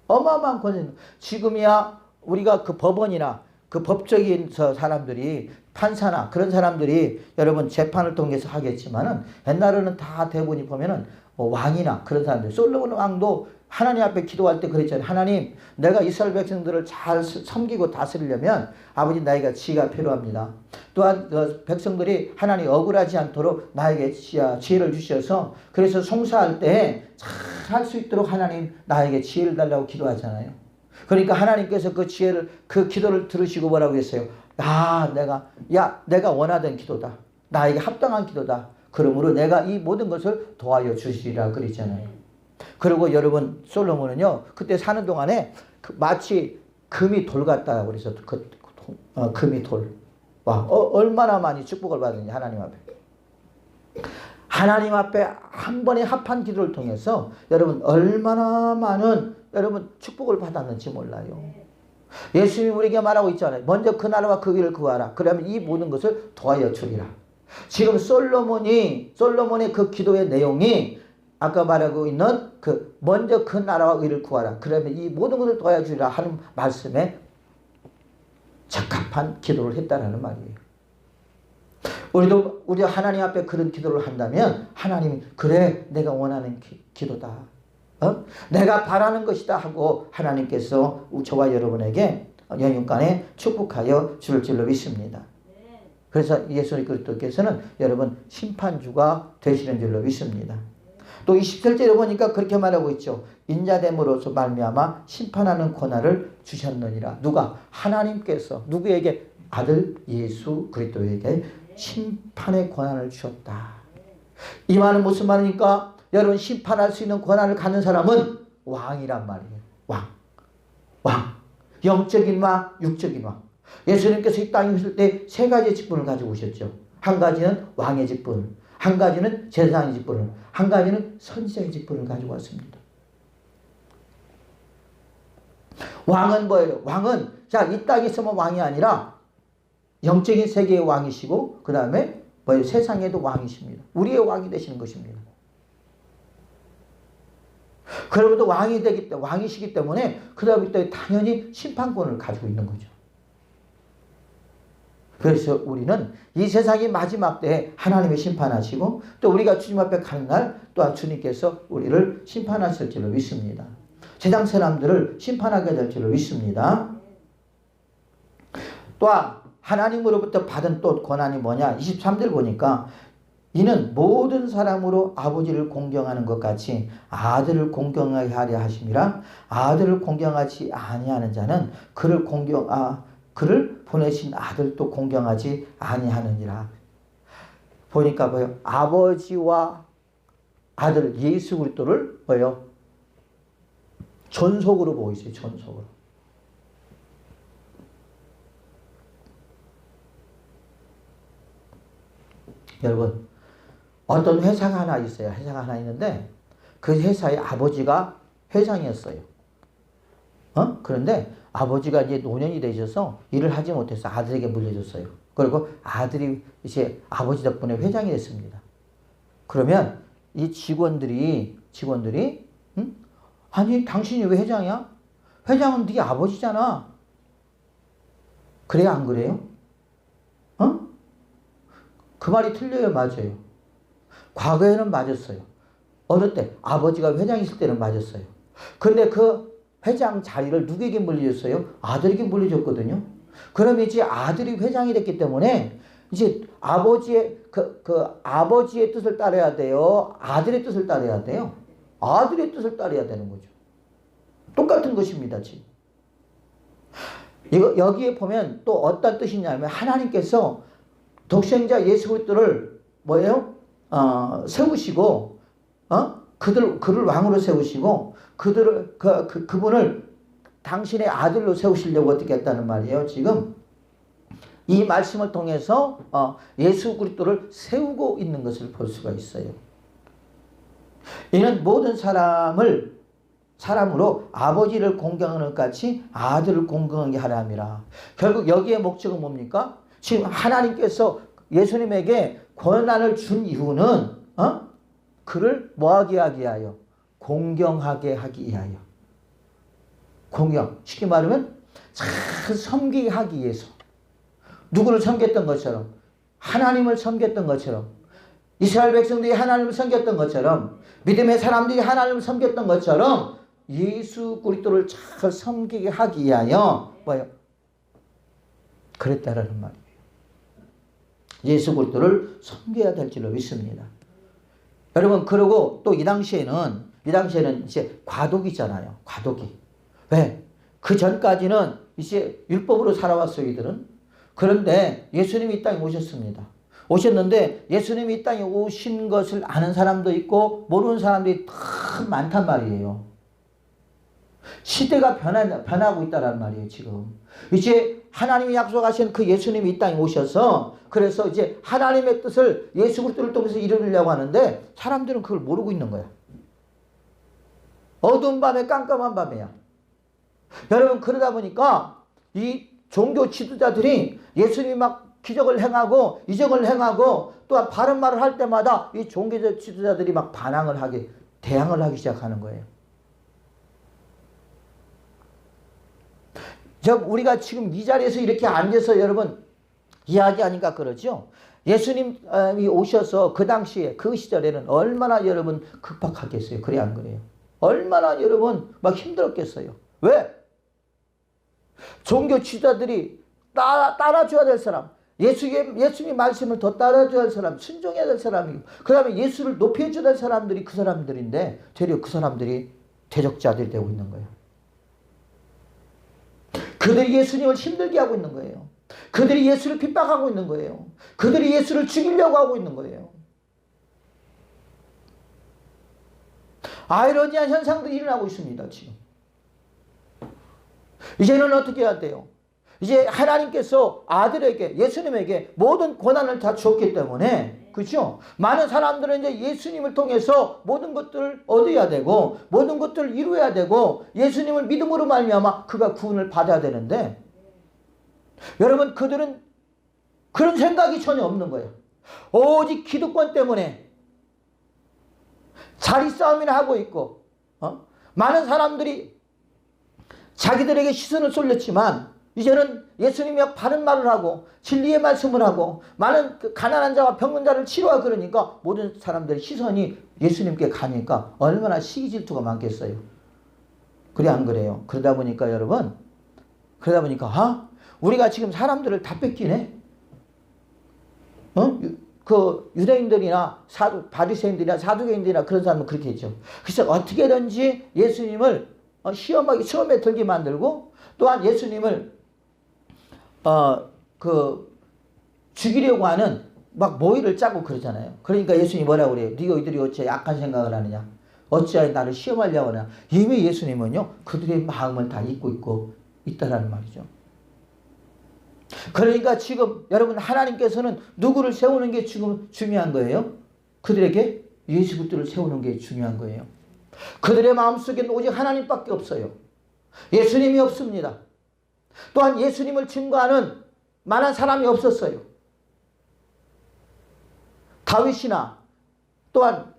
어마어마한 권세. 지금이야 우리가 그 법원이나 그 법적인 사람들이 판사나 그런 사람들이 여러분 재판을 통해서 하겠지만은 옛날에는 다 대부분이 보면은 왕이나 그런 사람들, 솔로몬 왕도 하나님 앞에 기도할 때 그랬잖아요. 하나님, 내가 이스라엘 백성들을 잘 섬기고 다스리려면 아버지 나에게 지혜가 필요합니다. 또한 백성들이 하나님 억울하지 않도록 나에게 지혜를 주셔서 그래서 송사할 때 잘 할 수 있도록 하나님 나에게 지혜를 달라고 기도하잖아요. 그러니까 하나님께서 그 지혜를 그 기도를 들으시고 뭐라고 했어요? 내가 원하던 기도다. 나에게 합당한 기도다. 그러므로 내가 이 모든 것을 도와여 주시리라 그랬잖아요. 그리고 여러분 솔로몬은요 그때 사는 동안에 마치 금이 돌 같다고 그래서 금이 돌. 와, 얼마나 많이 축복을 받았냐 하나님 앞에. 하나님 앞에 한 번에 합한 기도를 통해서 여러분 얼마나 많은 여러분 축복을 받았는지 몰라요. 예수님이 우리에게 말하고 있잖아요. 먼저 그 나라와 그 길을 구하라. 그러면 이 모든 것을 도와여 주리라. 지금 솔로몬의 그 기도의 내용이 아까 말하고 있는 먼저 그 나라와 의를 구하라. 그러면 이 모든 것을 도와주리라 하는 말씀에 적합한 기도를 했다라는 말이에요. 우리 하나님 앞에 그런 기도를 한다면 하나님이 그래 내가 원하는 기도다. 내가 바라는 것이다 하고 하나님께서 저와 여러분에게 영육간에 축복하여 줄 줄로 믿습니다. 그래서 예수 그리스도께서는 여러분 심판주가 되시는 줄로 믿습니다. 또 27절에 보니까 그렇게 말하고 있죠. 인자됨으로써 말미암아 심판하는 권한을 주셨느니라. 누가? 하나님께서 누구에게? 아들 예수 그리스도에게 심판의 권한을 주셨다. 이 말은 무슨 말입니까? 여러분 심판할 수 있는 권한을 갖는 사람은 왕이란 말이에요. 왕. 영적인 왕, 육적인 왕. 예수님께서 이 땅에 오실 때 세 가지의 직분을 가지고 오셨죠. 한 가지는 왕의 직분, 한 가지는 제사장의 직분을, 한 가지는 선지자의 직분을 가지고 왔습니다. 왕은 뭐예요? 왕은 이 땅에 있으면 왕이 아니라 영적인 세계의 왕이시고 그 다음에 뭐예요? 세상에도 왕이십니다. 우리의 왕이 되시는 것입니다. 그러므로 왕이시기 때문에 그 다음에 당연히 심판권을 가지고 있는 거죠. 그래서 우리는 이 세상의 마지막 때에 하나님이 심판하시고 또 우리가 주님 앞에 가는 날 또한 주님께서 우리를 심판하실 줄로 믿습니다. 세상 사람들을 심판하게 될 줄로 믿습니다. 또한 하나님으로부터 받은 또 권한이 뭐냐? 23절 보니까 이는 모든 사람으로 아버지를 공경하는 것 같이 아들을 공경하게 하려 하심이라. 아들을 공경하지 아니하는 자는 그를 보내신 아들도 공경하지 아니하느니라. 보니까 뭐요? 아버지와 아들 예수 그리스도를 뭐요? 존속으로 보고 있어요. 존속으로. 여러분, 어떤 회사가 하나 있어요. 회사가 하나 있는데 그 회사의 아버지가 회장이었어요. 그런데 아버지가 이제 노년이 되셔서 일을 하지 못해서 아들에게 물려줬어요. 그리고 아들이 이제 아버지 덕분에 회장이 됐습니다. 그러면 이 직원들이 아니 당신이 왜 회장이야? 회장은 네 아버지잖아. 그래요, 안 그래요? 그 말이 틀려요, 맞아요? 과거에는 맞았어요. 어느 때 아버지가 회장이 있을 때는 맞았어요. 그런데 그 회장 자리를 누구에게 물려줬어요? 아들에게 물려줬거든요. 그럼 이제 아들이 회장이 됐기 때문에 이제 아버지의 아버지의 뜻을 따라야 돼요. 아들의 뜻을 따라야 돼요. 아들의 뜻을 따라야 되는 거죠. 똑같은 것입니다, 지금. 여기에 보면 또 어떤 뜻이냐면 하나님께서 독생자 예수 그리스도를 뭐예요? 세우시고, 그를 왕으로 세우시고, 그분을 당신의 아들로 세우시려고 어떻게 했다는 말이에요, 지금. 이 말씀을 통해서, 예수 그리스도를 세우고 있는 것을 볼 수가 있어요. 이는 모든 사람으로 아버지를 공경하는 것 같이 아들을 공경하게 하려 함이라. 결국 여기에 목적은 뭡니까? 지금 하나님께서 예수님에게 권한을 준 이유는 그를 뭐하게 하기 위하여? 공경하게 하기 위하여. 공경. 쉽게 말하면 잘 섬기게 하기 위해서. 누구를 섬겼던 것처럼, 하나님을 섬겼던 것처럼, 이스라엘 백성들이 하나님을 섬겼던 것처럼, 믿음의 사람들이 하나님을 섬겼던 것처럼 예수 그리스도를 잘 섬기게 하기 위하여 뭐예요? 그랬다라는 말이에요. 예수 그리스도를 섬겨야 될 줄로 믿습니다. 여러분, 그리고 또 이 당시에는 이제 과도기잖아요. 과도기. 왜? 그 전까지는 이제 율법으로 살아왔어요, 이들은. 그런데 예수님이 이 땅에 오셨습니다. 오셨는데 예수님이 이 땅에 오신 것을 아는 사람도 있고 모르는 사람들이 참 많단 말이에요. 시대가 변하고 있다는 말이에요, 지금. 이제 하나님이 약속하신 그 예수님이 이 땅에 오셔서 그래서 이제 하나님의 뜻을 예수 그리스도를 통해서 이루려고 하는데 사람들은 그걸 모르고 있는 거야. 어두운 밤에 깜깜한 밤이야. 여러분, 그러다 보니까 이 종교 지도자들이 예수님이 막 기적을 행하고 이적을 행하고 또한 바른 말을 할 때마다 이 종교 지도자들이 막 대항을 하기 시작하는 거예요. 우리가 지금 이 자리에서 이렇게 앉아서 여러분 이야기하니까 그러죠. 예수님이 오셔서 그 당시에 그 시절에는 얼마나 여러분 급박하겠어요. 그래 안 그래요? 얼마나 여러분 막 힘들었겠어요. 왜? 종교 지도자들이 따라줘야 될 사람, 예수님의 말씀을 더 따라줘야 할 사람, 순종해야 될 사람이고, 그 다음에 예수를 높여줘야 될 사람들이 그 사람들인데 되려 그 사람들이 대적자들이 되고 있는 거예요. 그들이 예수님을 힘들게 하고 있는 거예요. 그들이 예수를 핍박하고 있는 거예요. 그들이 예수를 죽이려고 하고 있는 거예요. 아이러니한 현상들이 일어나고 있습니다, 지금. 이제는 어떻게 해야 돼요? 이제 하나님께서 아들에게, 예수님에게 모든 권한을 다 줬기 때문에, 그렇죠? 많은 사람들은 이제 예수님을 통해서 모든 것들을 얻어야 되고, 모든 것들을 이루어야 되고, 예수님을 믿음으로 말미암아 그가 구원을 받아야 되는데, 여러분, 그들은 그런 생각이 전혀 없는 거예요. 오직 기득권 때문에 자리 싸움이나 하고 있고, 많은 사람들이 자기들에게 시선을 쏠렸지만 이제는 예수님이 바른 말을 하고 진리의 말씀을 하고 많은 그 가난한 자와 병든 자를 치료하고 그러니까 모든 사람들의 시선이 예수님께 가니까 얼마나 시기 질투가 많겠어요. 그래 안 그래요? 그러다 보니까 여러분, 그러다 보니까 우리가 지금 사람들을 다 뺏기네. 그 유대인들이나 바리새인들이나 사두개인들이나 그런 사람은 그렇게 했죠. 그래서 어떻게든지 예수님을 시험에 들게 만들고 또한 예수님을 죽이려고 하는 막 모의를 짜고 그러잖아요. 그러니까 예수님이 뭐라고 그래요? 너희들이 어찌 약한 생각을 하느냐? 어찌하여 나를 시험하려고 하느냐? 이미 예수님은요, 그들의 마음을 다 잊고 있고 있다라는 말이죠. 그러니까 지금 여러분 하나님께서는 누구를 세우는 게 지금 중요한 거예요? 그들에게 예수 그리스도를 세우는 게 중요한 거예요. 그들의 마음속에는 오직 하나님밖에 없어요. 예수님이 없습니다. 또한 예수님을 증거하는 많은 사람이 없었어요. 다윗이나 또한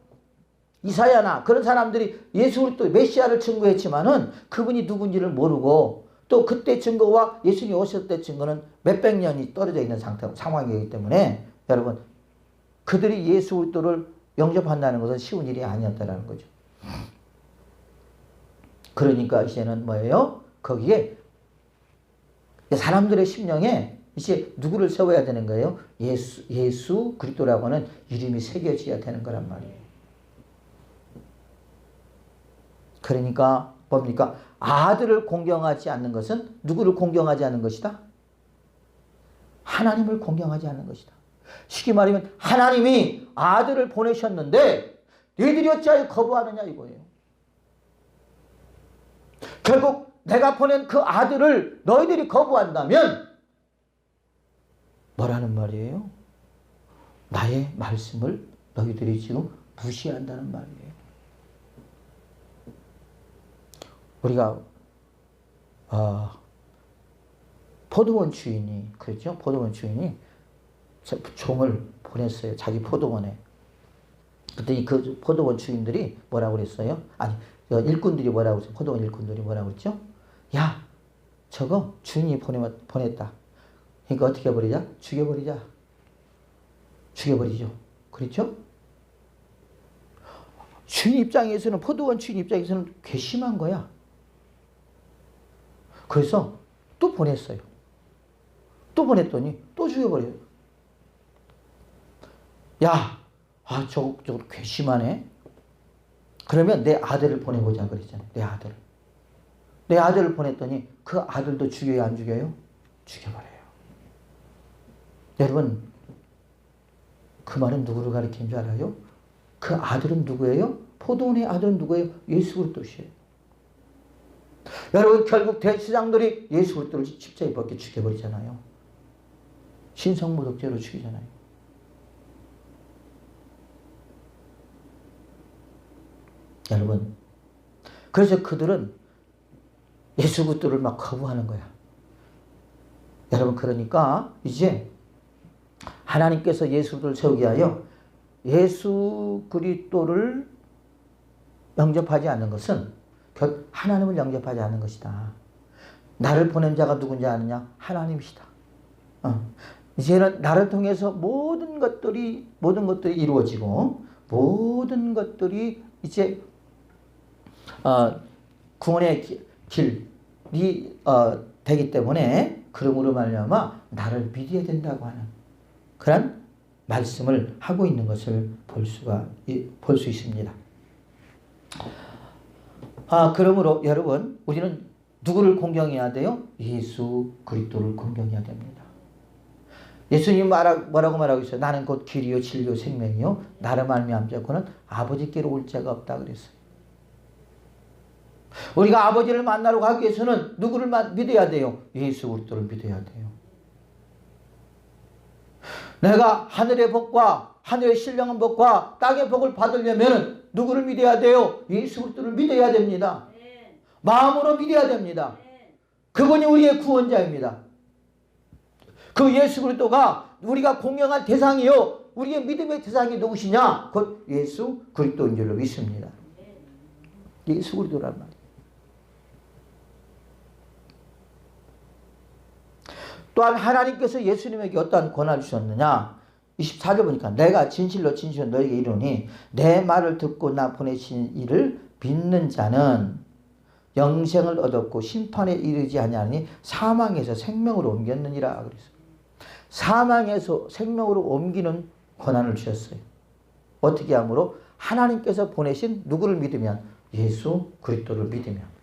이사야나 그런 사람들이 예수 그리스도 메시아를 증거했지만은 그분이 누군지를 모르고 또 그때 증거와 예수님이 오셨을 때 증거는 몇백 년이 떨어져 있는 상황이기 때문에 여러분 그들이 예수 그리스도를 영접한다는 것은 쉬운 일이 아니었다라는 거죠. 그러니까 이제는 뭐예요? 거기에 사람들의 심령에 이제 누구를 세워야 되는 거예요? 예수 그리스도라고 하는 이름이 새겨져야 되는 거란 말이에요. 그러니까 뭡니까? 아들을 공경하지 않는 것은 누구를 공경하지 않는 것이다? 하나님을 공경하지 않는 것이다. 쉽게 말하면 하나님이 아들을 보내셨는데 너희들이 어찌하여 거부하느냐 이거예요. 결국 내가 보낸 그 아들을 너희들이 거부한다면 뭐라는 말이에요? 나의 말씀을 너희들이 지금 무시한다는 말이에요. 우리가 포도원 주인이 그렇죠? 포도원 주인이 종을 보냈어요. 자기 포도원에. 그랬더니 그 포도원 주인들이 뭐라고 그랬어요? 아니 일꾼들이 뭐라고 그랬어요? 포도원 일꾼들이 뭐라고 그랬죠? 야 저거 주인이 보냈다. 그러니까 어떻게 해버리자? 죽여버리자. 죽여버리죠. 그렇죠? 주인 입장에서는 포도원 주인 입장에서는 괘씸한 거야. 그래서 또 보냈어요. 또 보냈더니 또 죽여버려요. 야, 저거 괘씸하네. 그러면 내 아들을 보내보자 그랬잖아요. 내 아들을. 내 아들을 보냈더니 그 아들도 죽여요, 안 죽여요? 죽여버려요. 여러분, 그 말은 누구를 가리키는 줄 알아요? 그 아들은 누구예요? 포도원의 아들은 누구예요? 예수 그리스도시에요. 여러분 결국 대제사장들이 예수 그리스도를 십자가에 벗겨 죽여버리잖아요. 신성모독죄로 죽이잖아요. 여러분 그래서 그들은 예수 그리스도를 막 거부하는 거야. 여러분 그러니까 이제 하나님께서 예수 그리스도를 세우게 하여 예수 그리스도를 영접하지 않는 것은 하나님을 영접하지 않는 것이다. 나를 보낸 자가 누군지 아느냐? 하나님이시다. 이제는 나를 통해서 모든 것들이 이루어지고 모든 것들이 이제 구원의 길이 되기 때문에 그러므로 말미암아 나를 믿어야 된다고 하는 그런 말씀을 하고 있는 것을 볼 수 있습니다. 그러므로 여러분 우리는 누구를 공경해야 돼요? 예수 그리스도를 공경해야 됩니다. 예수님 뭐라고 말하고 있어요? 나는 곧 길이요 진리요 생명이요 나를 말미암지 않고는 아버지께로 올 자가 없다 그랬어요. 우리가 아버지를 만나러 가기 위해서는 누구를 믿어야 돼요? 예수 그리스도를 믿어야 돼요. 내가 하늘의 복과 하늘의 신령한 복과 땅의 복을 받으려면 누구를 믿어야 돼요? 예수 그리스도를 믿어야 됩니다. 마음으로 믿어야 됩니다. 그분이 우리의 구원자입니다. 그 예수 그리스도가 우리가 공경할 대상이요 우리의 믿음의 대상이 누구시냐? 곧 예수 그리스도인 줄로 믿습니다. 예수 그리스도란 말이에요. 또한 하나님께서 예수님에게 어떠한 권한을 주셨느냐? 24절 보니까 내가 진실로 진실로 너에게 이르노니 내 말을 듣고 나 보내신 이를 믿는 자는 영생을 얻었고 심판에 이르지 아니하니 사망에서 생명으로 옮겼느니라. 그래서 사망에서 생명으로 옮기는 권한을 주셨어요. 어떻게 함으로? 하나님께서 보내신 누구를 믿으면? 예수 그리스도를 믿으면.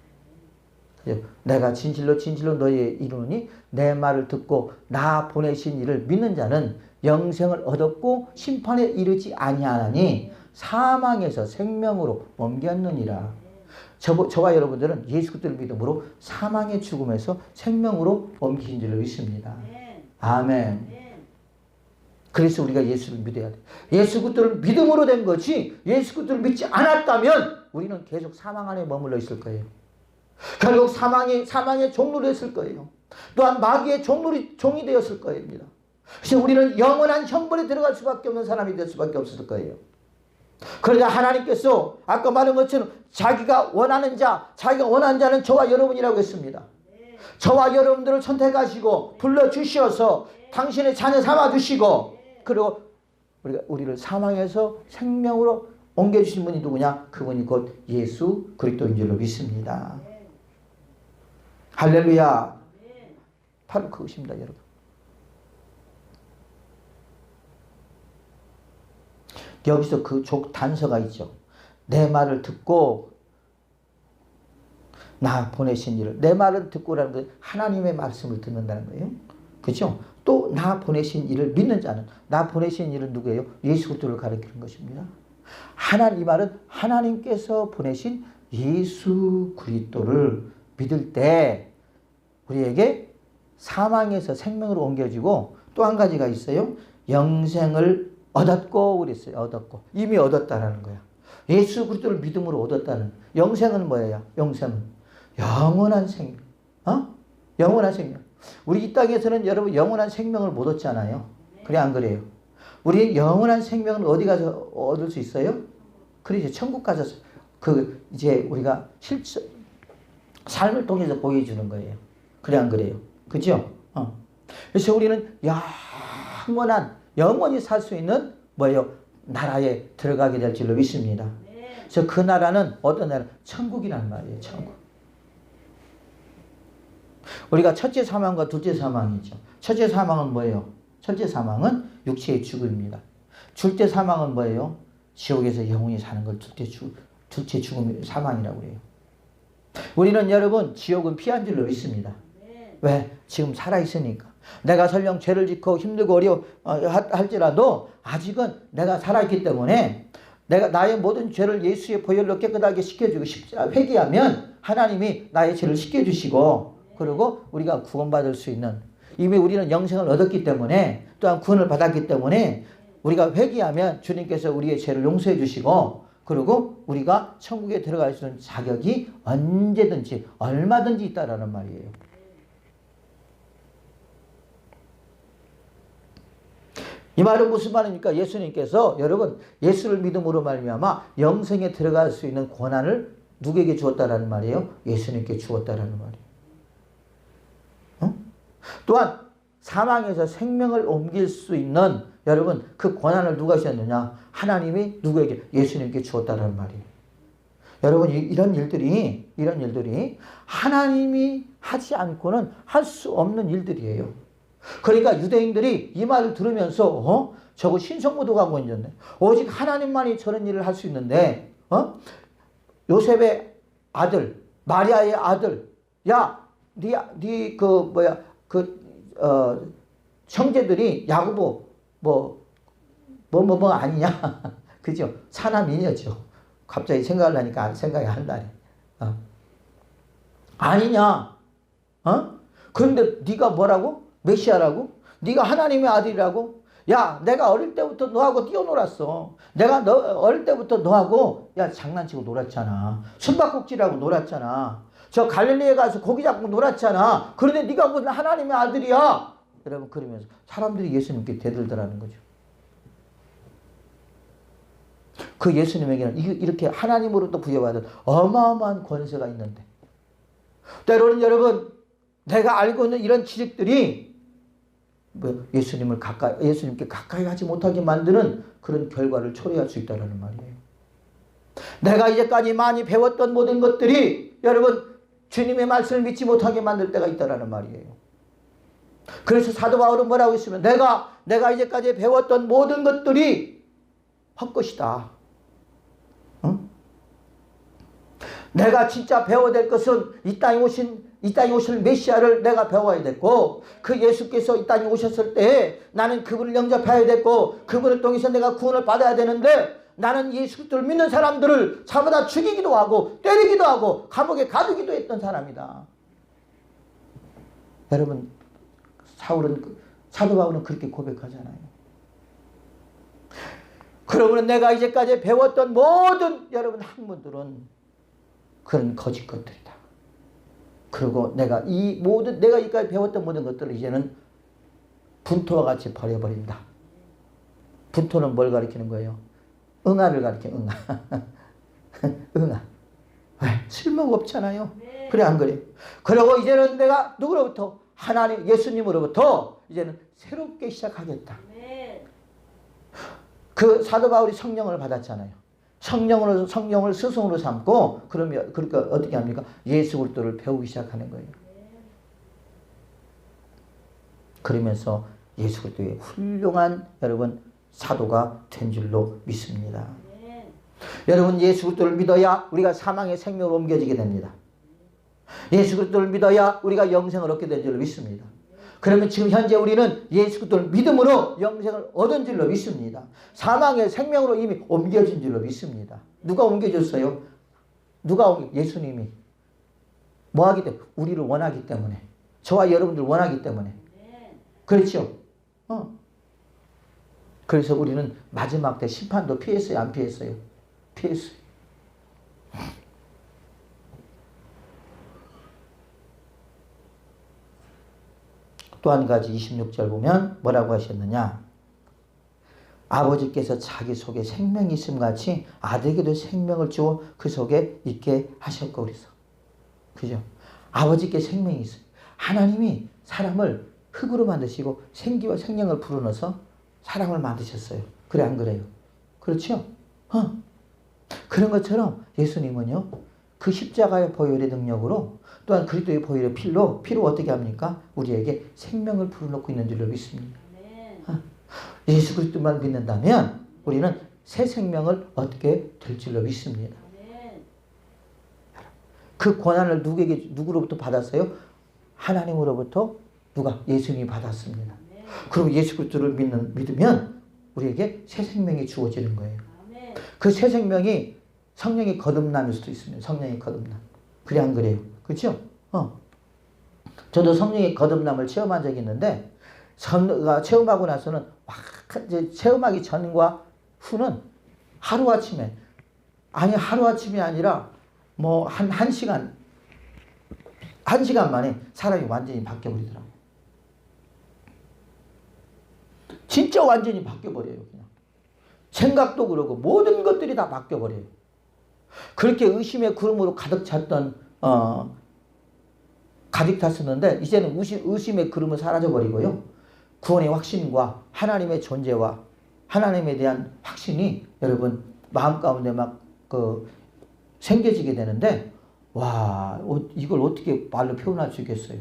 내가 진실로 진실로 너희에게 이르노니 내 말을 듣고 나 보내신 이를 믿는 자는 영생을 얻었고 심판에 이르지 아니하나니 사망에서 생명으로 옮겼느니라. 저와 여러분들은 예수 그리스도를 믿음으로 사망의 죽음에서 생명으로 옮기신 줄을 믿습니다. 아멘. 그래서 우리가 예수를 믿어야 돼. 예수 그리스도를 믿음으로 된 것이 예수 그리스도를 믿지 않았다면 우리는 계속 사망 안에 머물러 있을 거예요. 결국 사망의 종로 됐을 거예요. 또한 마귀의 종이 되었을 겁니다. 그래서 우리는 영원한 형벌에 들어갈 수밖에 없는 사람이 될 수밖에 없을 거예요. 그러자 하나님께서 아까 말한 것처럼 자기가 원하는 자는 저와 여러분이라고 했습니다. 저와 여러분들을 선택하시고 불러주셔서 당신의 자녀 삼아주시고 그리고 우리를 사망에서 생명으로 옮겨주신 분이 누구냐? 그분이 곧 예수 그리스도인 줄로 믿습니다. 할렐루야. 바로 그것입니다, 여러분. 여기서 그 단서가 있죠. 내 말을 듣고 나 보내신 이를. 내 말을 듣고라는 건 하나님의 말씀을 듣는다는 거예요. 그렇죠? 또 나 보내신 이를 믿는 자는, 나 보내신 이는 누구예요? 예수 그리스도를 가리키는 것입니다. 이 말은 하나님께서 보내신 예수 그리스도를 믿을 때 우리에게 사망에서 생명으로 옮겨지고 또 한 가지가 있어요. 영생을 얻었고 그랬어요. 얻었고. 이미 얻었다라는 거야. 예수 그리스도를 믿음으로 얻었다는. 영생은 뭐예요? 영생은 영원한 생명. 영원한 생명. 우리 이 땅에서는 여러분 영원한 생명을 못 얻잖아요. 그래 안 그래요? 우리 영원한 생명은 어디 가서 얻을 수 있어요? 그러죠. 천국 가서 이제 우리가 삶을 통해서 보여주는 거예요. 그래 안 그래요? 그죠? 그래서 우리는 영원히 살 수 있는 뭐예요? 나라에 들어가게 될 줄로 믿습니다. 그래서 그 나라는 어떤 나라? 천국이란 말이에요. 천국. 우리가 첫째 사망과 둘째 사망이죠. 첫째 사망은 뭐예요? 첫째 사망은 육체의 죽음입니다. 둘째 사망은 뭐예요? 지옥에서 영원히 사는 걸 둘째 죽음 사망이라고 해요. 우리는 여러분 지옥은 피한 줄로 믿습니다. 왜? 지금 살아있으니까. 내가 설령 죄를 짓고 힘들고 할지라도 아직은 내가 살아있기 때문에 내가 나의 모든 죄를 예수의 보혈로 깨끗하게 씻겨주고 회개하면 하나님이 나의 죄를 씻겨주시고 그리고 우리가 구원받을 수 있는, 이미 우리는 영생을 얻었기 때문에 또한 구원을 받았기 때문에 우리가 회개하면 주님께서 우리의 죄를 용서해 주시고 그리고 우리가 천국에 들어갈 수 있는 자격이 언제든지 얼마든지 있다라는 말이에요. 이 말은 무슨 말입니까? 예수님께서 여러분 예수를 믿음으로 말미암아 영생에 들어갈 수 있는 권한을 누구에게 주었다라는 말이에요? 예수님께 주었다라는 말이에요. 또한 사망에서 생명을 옮길 수 있는 여러분 그 권한을 누가 주셨느냐? 하나님이 누구에게? 예수님께 주었다라는 말이에요. 여러분 이런 일들이 하나님이 하지 않고는 할 수 없는 일들이에요. 그러니까 유대인들이 이 말을 들으면서 저거 신성모독하고 있는데 오직 하나님만이 저런 일을 할 수 있는데 요셉의 아들 마리아의 아들 형제들이 야고보 뭐 아니냐 그죠? 사남이녀죠. 갑자기 생각을 하니까 생각이 안 나네. 아니냐? 그런데 네가 뭐라고? 메시아라고? 네가 하나님의 아들이라고? 야, 내가 어릴 때부터 너하고 뛰어놀았어. 내가 어릴 때부터 너하고 장난치고 놀았잖아. 숨바꼭질하고 놀았잖아. 저 갈릴리에 가서 고기 잡고 놀았잖아. 그런데 네가 무슨 하나님의 아들이야? 여러분 그러면서 사람들이 예수님께 대들더라는 거죠. 그 예수님에게는 이렇게 하나님으로부터 부여받은 어마어마한 권세가 있는데 때로는 여러분 내가 알고 있는 이런 지식들이 예수님께 가까이 하지 못하게 만드는 그런 결과를 초래할 수 있다는 말이에요. 내가 이제까지 많이 배웠던 모든 것들이 여러분 주님의 말씀을 믿지 못하게 만들 때가 있다는 말이에요. 그래서 사도 바울은 뭐라고 했으면 내가 이제까지 배웠던 모든 것들이 헛것이다. 응? 내가 진짜 배워야 될 것은 이 땅에 오실 메시아를 내가 배워야 됐고, 그 예수께서 이 땅에 오셨을 때 나는 그분을 영접해야 됐고, 그분을 통해서 내가 구원을 받아야 되는데, 나는 예수 그리스도를 믿는 사람들을 잡아다 죽이기도 하고 때리기도 하고 감옥에 가두기도 했던 사람이다. 여러분, 사도 바울은 그렇게 고백하잖아요. 그러면 내가 이제까지 배웠던 모든 여러분 학문들은 그런 거짓 것들이다. 그리고 내가 이까지 배웠던 모든 것들을 이제는 분토와 같이 버려버린다. 분토는 뭘 가리키는 거예요? 응아를 가리켜, 응아. 응아. 왜? 쓸모가 없잖아요. 네. 그래, 안 그래요? 그리고 이제는 내가 누구로부터? 하나님, 예수님으로부터 이제는 새롭게 시작하겠다. 네. 그 사도 바울이 성령을 받았잖아요. 성령을 스승으로 삼고, 그러니까 어떻게 합니까? 예수 그리스도를 배우기 시작하는 거예요. 그러면서 예수 그리스도의 훌륭한 여러분 사도가 된 줄로 믿습니다. 여러분, 예수 그리스도를 믿어야 우리가 사망의 생명으로 옮겨지게 됩니다. 예수 그리스도를 믿어야 우리가 영생을 얻게 된 줄로 믿습니다. 그러면 지금 현재 우리는 예수 그리스도를 믿음으로 영생을 얻은 줄로 믿습니다. 사망의 생명으로 이미 옮겨진 줄로 믿습니다. 누가 옮겨줬어요? 예수님이. 뭐 하기 때문에? 우리를 원하기 때문에. 저와 여러분들 원하기 때문에. 그렇죠? 그래서 우리는 마지막 때 심판도 피했어요? 안 피했어요? 피했어요. 또 한 가지 26절 보면 뭐라고 하셨느냐? 아버지께서 자기 속에 생명이 있음 같이 아들에게도 생명을 주어 그 속에 있게 하셨고 그래서. 그죠? 아버지께 생명이 있어요. 하나님이 사람을 흙으로 만드시고 생기와 생명을 불어넣어서 사람을 만드셨어요. 그래, 안 그래요? 그렇죠? 그런 것처럼 예수님은요, 그 십자가의 보혈의 능력으로 또한 그리스도의 보혈의 피로 어떻게 합니까? 우리에게 생명을 불어넣고 있는 줄로 믿습니다. 예수 그리스도만 믿는다면 우리는 새 생명을 얻게 될 줄로 믿습니다. 그 권한을 누구로부터 받았어요? 하나님으로부터 예수님이 받았습니다. 그럼 예수 그리스도를 믿으면 우리에게 새 생명이 주어지는 거예요. 그 새 생명이 성령의 거듭남일 수도 있습니다. 성령의 거듭남. 그래, 안 그래요? 그렇죠? 저도 성령의 거듭남을 체험한 적이 있는데, 체험하고 나서는 이제 체험하기 전과 후는 하루아침이 아니라 뭐 한 시간 만에 사람이 완전히 바뀌어버리더라고요. 진짜 완전히 바뀌어버려요. 그냥 생각도 그러고 모든 것들이 다 바뀌어버려요. 그렇게 의심의 구름으로 가득 탔었는데 이제는 의심의 구름은 사라져버리고요. 구원의 확신과 하나님의 존재와 하나님에 대한 확신이 여러분 마음 가운데 생겨지게 되는데, 와, 이걸 어떻게 말로 표현할 수 있겠어요?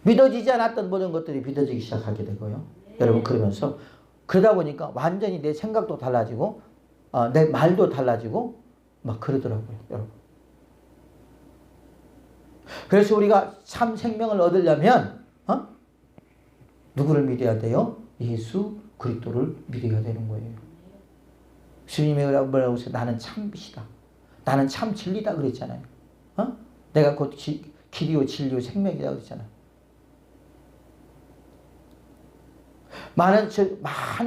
믿어지지 않았던 모든 것들이 믿어지기 시작하게 되고요. 여러분, 그러다 보니까 완전히 내 생각도 달라지고 내 말도 달라지고 막 그러더라고요. 여러분. 그래서 우리가 참 생명을 얻으려면 누구를 믿어야 돼요? 예수 그리스도를 믿어야 되는 거예요. 주님이 뭐라고 하세요? 나는 참 빛이다. 나는 참 진리다 그랬잖아요. 내가 곧 길이요 진리요 생명이다 그랬잖아요. 많은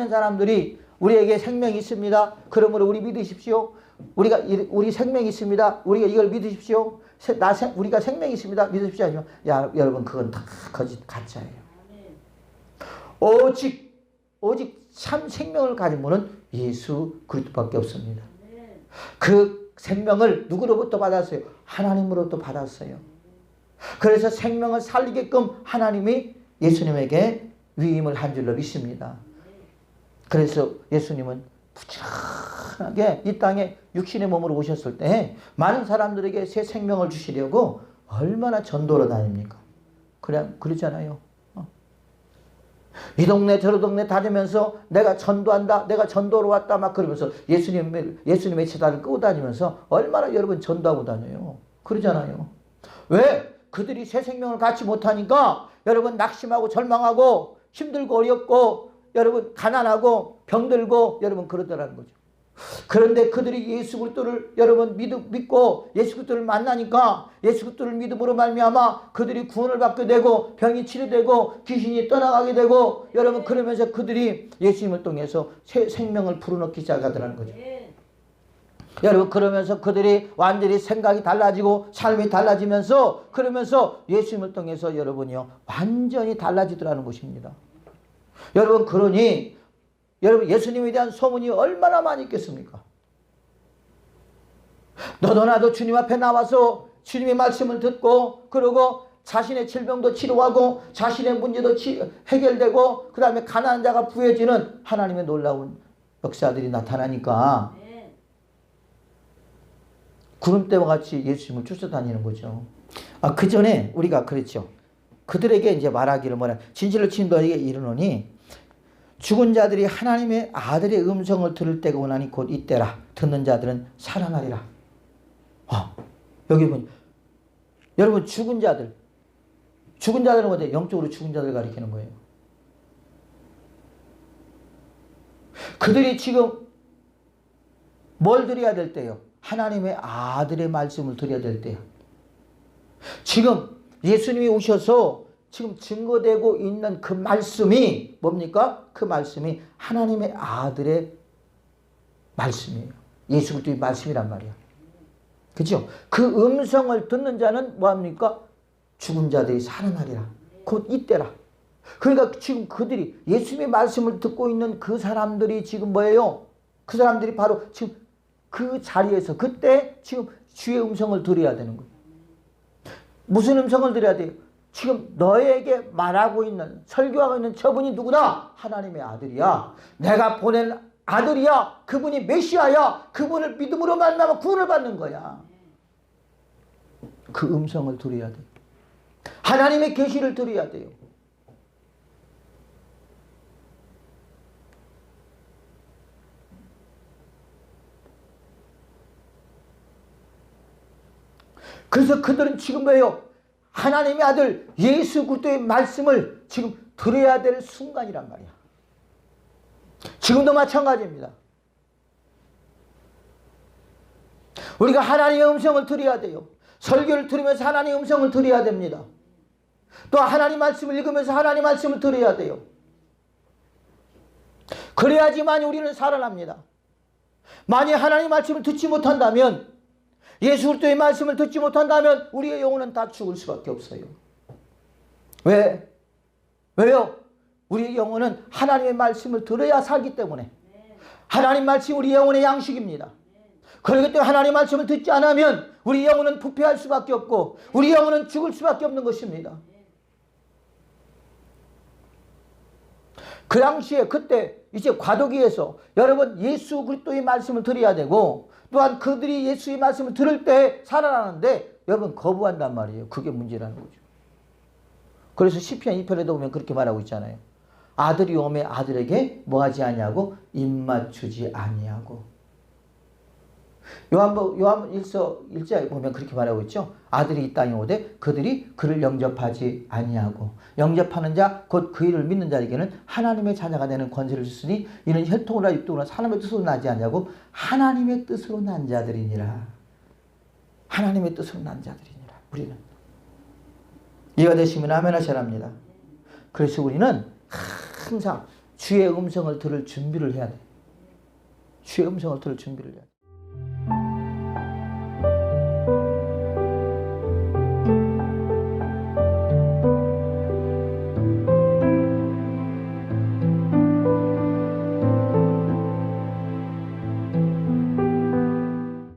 사람들이 우리에게 생명이 있습니다. 그러므로 우리 믿으십시오. 우리 생명이 있습니다. 우리가 이걸 믿으십시오. 우리가 생명이 있습니다. 믿으십시오. 하지만 여러분, 그건 다 가짜예요. 오직 참 생명을 가진 분은 예수 그리스도밖에 없습니다. 그 생명을 누구로부터 받았어요? 하나님으로부터 받았어요. 그래서 생명을 살리게끔 하나님이 예수님에게 위임을 한 줄로 믿습니다. 그래서 예수님은 부지런하게 이 땅에 육신의 몸으로 오셨을 때 많은 사람들에게 새 생명을 주시려고 얼마나 전도로 다닙니까? 그러잖아요. 이 동네 저 동네 다니면서 내가 전도한다, 내가 전도로 왔다 막 그러면서 예수님의 제단을 끄고 다니면서 얼마나 여러분 전도하고 다녀요. 그러잖아요. 왜? 그들이 새 생명을 갖지 못하니까 여러분 낙심하고 절망하고 힘들고 어렵고 여러분 가난하고 병들고 여러분 그러더라는 거죠. 그런데 그들이 예수 그리스도를 여러분 믿고 예수 그리스도를 만나니까 예수 그리스도를 믿음으로 말미암아 그들이 구원을 받게 되고 병이 치료되고 귀신이 떠나가게 되고 여러분 그러면서 그들이 예수님을 통해서 새 생명을 불어넣기 시작하더라는 거죠. 여러분 그러면서 그들이 완전히 생각이 달라지고 삶이 달라지면서 그러면서 예수님을 통해서 여러분이요 완전히 달라지더라는 것입니다. 여러분 그러니 여러분 예수님에 대한 소문이 얼마나 많이 있겠습니까? 너도 나도 주님 앞에 나와서 주님의 말씀을 듣고 그러고 자신의 질병도 치료하고 자신의 문제도 해결되고 그 다음에 가난한 자가 부해지는 하나님의 놀라운 역사들이 나타나니까 구름대와 같이 예수님을 쫓아다니는 거죠. 그 전에 우리가 그랬죠. 그들에게 이제 말하기를 뭐냐. 진실로 친 너에게 이르노니 죽은 자들이 하나님의 아들의 음성을 들을 때가 오나니 곧 이때라. 듣는 자들은 살아나리라. 여기 보니 여러분 죽은 자들은 어때? 영적으로 죽은 자들 가리키는 거예요. 그들이 지금 뭘 드려야 될 때요? 하나님의 아들의 말씀을 드려야 될 때요. 지금 예수님이 오셔서 지금 증거되고 있는 그 말씀이 뭡니까? 그 말씀이 하나님의 아들의 말씀이에요. 예수 그리스도의 말씀이란 말이야. 그렇죠? 그 음성을 듣는 자는 뭐합니까? 죽은 자들이 살아나리라. 곧 이때라. 그러니까 지금 그들이 예수님의 말씀을 듣고 있는 그 사람들이 지금 뭐예요? 그 사람들이 바로 지금 그 자리에서 그때 지금 주의 음성을 들어야 되는 거예요. 무슨 음성을 들어야 돼요? 지금 너에게 말하고 있는 설교하고 있는 저분이 누구다? 하나님의 아들이야. 내가 보낸 아들이야. 그분이 메시아야. 그분을 믿음으로 만나면 구원을 받는 거야. 그 음성을 들어야 돼. 하나님의 계시를 들어야 돼요. 그래서 그들은 지금 뭐예요? 하나님의 아들 예수 그리스도의 말씀을 지금 들어야 될 순간이란 말이야. 지금도 마찬가지입니다. 우리가 하나님의 음성을 들어야 돼요. 설교를 들으면서 하나님의 음성을 들어야 됩니다. 또 하나님 말씀을 읽으면서 하나님 말씀을 들어야 돼요. 그래야지만 우리는 살아납니다. 만약 하나님 말씀을 듣지 못한다면 예수 그리스도의 말씀을 듣지 못한다면 우리의 영혼은 다 죽을 수밖에 없어요. 왜? 왜요? 우리의 영혼은 하나님의 말씀을 들어야 살기 때문에 하나님 말씀이 우리 영혼의 양식입니다. 그렇기 때문에 하나님 말씀을 듣지 않으면 우리 영혼은 부패할 수밖에 없고 우리 영혼은 죽을 수밖에 없는 것입니다. 그 당시에 그때 이제 과도기에서 여러분 예수 그리스도의 말씀을 들어야 되고 또한 그들이 예수의 말씀을 들을 때 살아나는데 여러분 거부한단 말이에요. 그게 문제라는 거죠. 그래서 시편 2편에도 보면 그렇게 말하고 있잖아요. 아들이 오매 아들에게 뭐하지 아니하고 입맞추지 아니하고. 요한복음 1장 보면 그렇게 말하고 있죠. 아들이 이 땅에 오되 그들이 그를 영접하지 아니하고 영접하는 자 곧 그 이를 믿는 자에게는 하나님의 자녀가 되는 권세를 주시니 이는 혈통으로나 육통으로나 사람의 뜻으로 나지 아니하고 하나님의 뜻으로 난 자들이니라. 하나님의 뜻으로 난 자들이니라. 우리는 이해가 되시면 아멘 하셔랍니다. 그래서 우리는 항상 주의 음성을 들을 준비를 해야 돼. 주의 음성을 들을 준비를 해야 돼.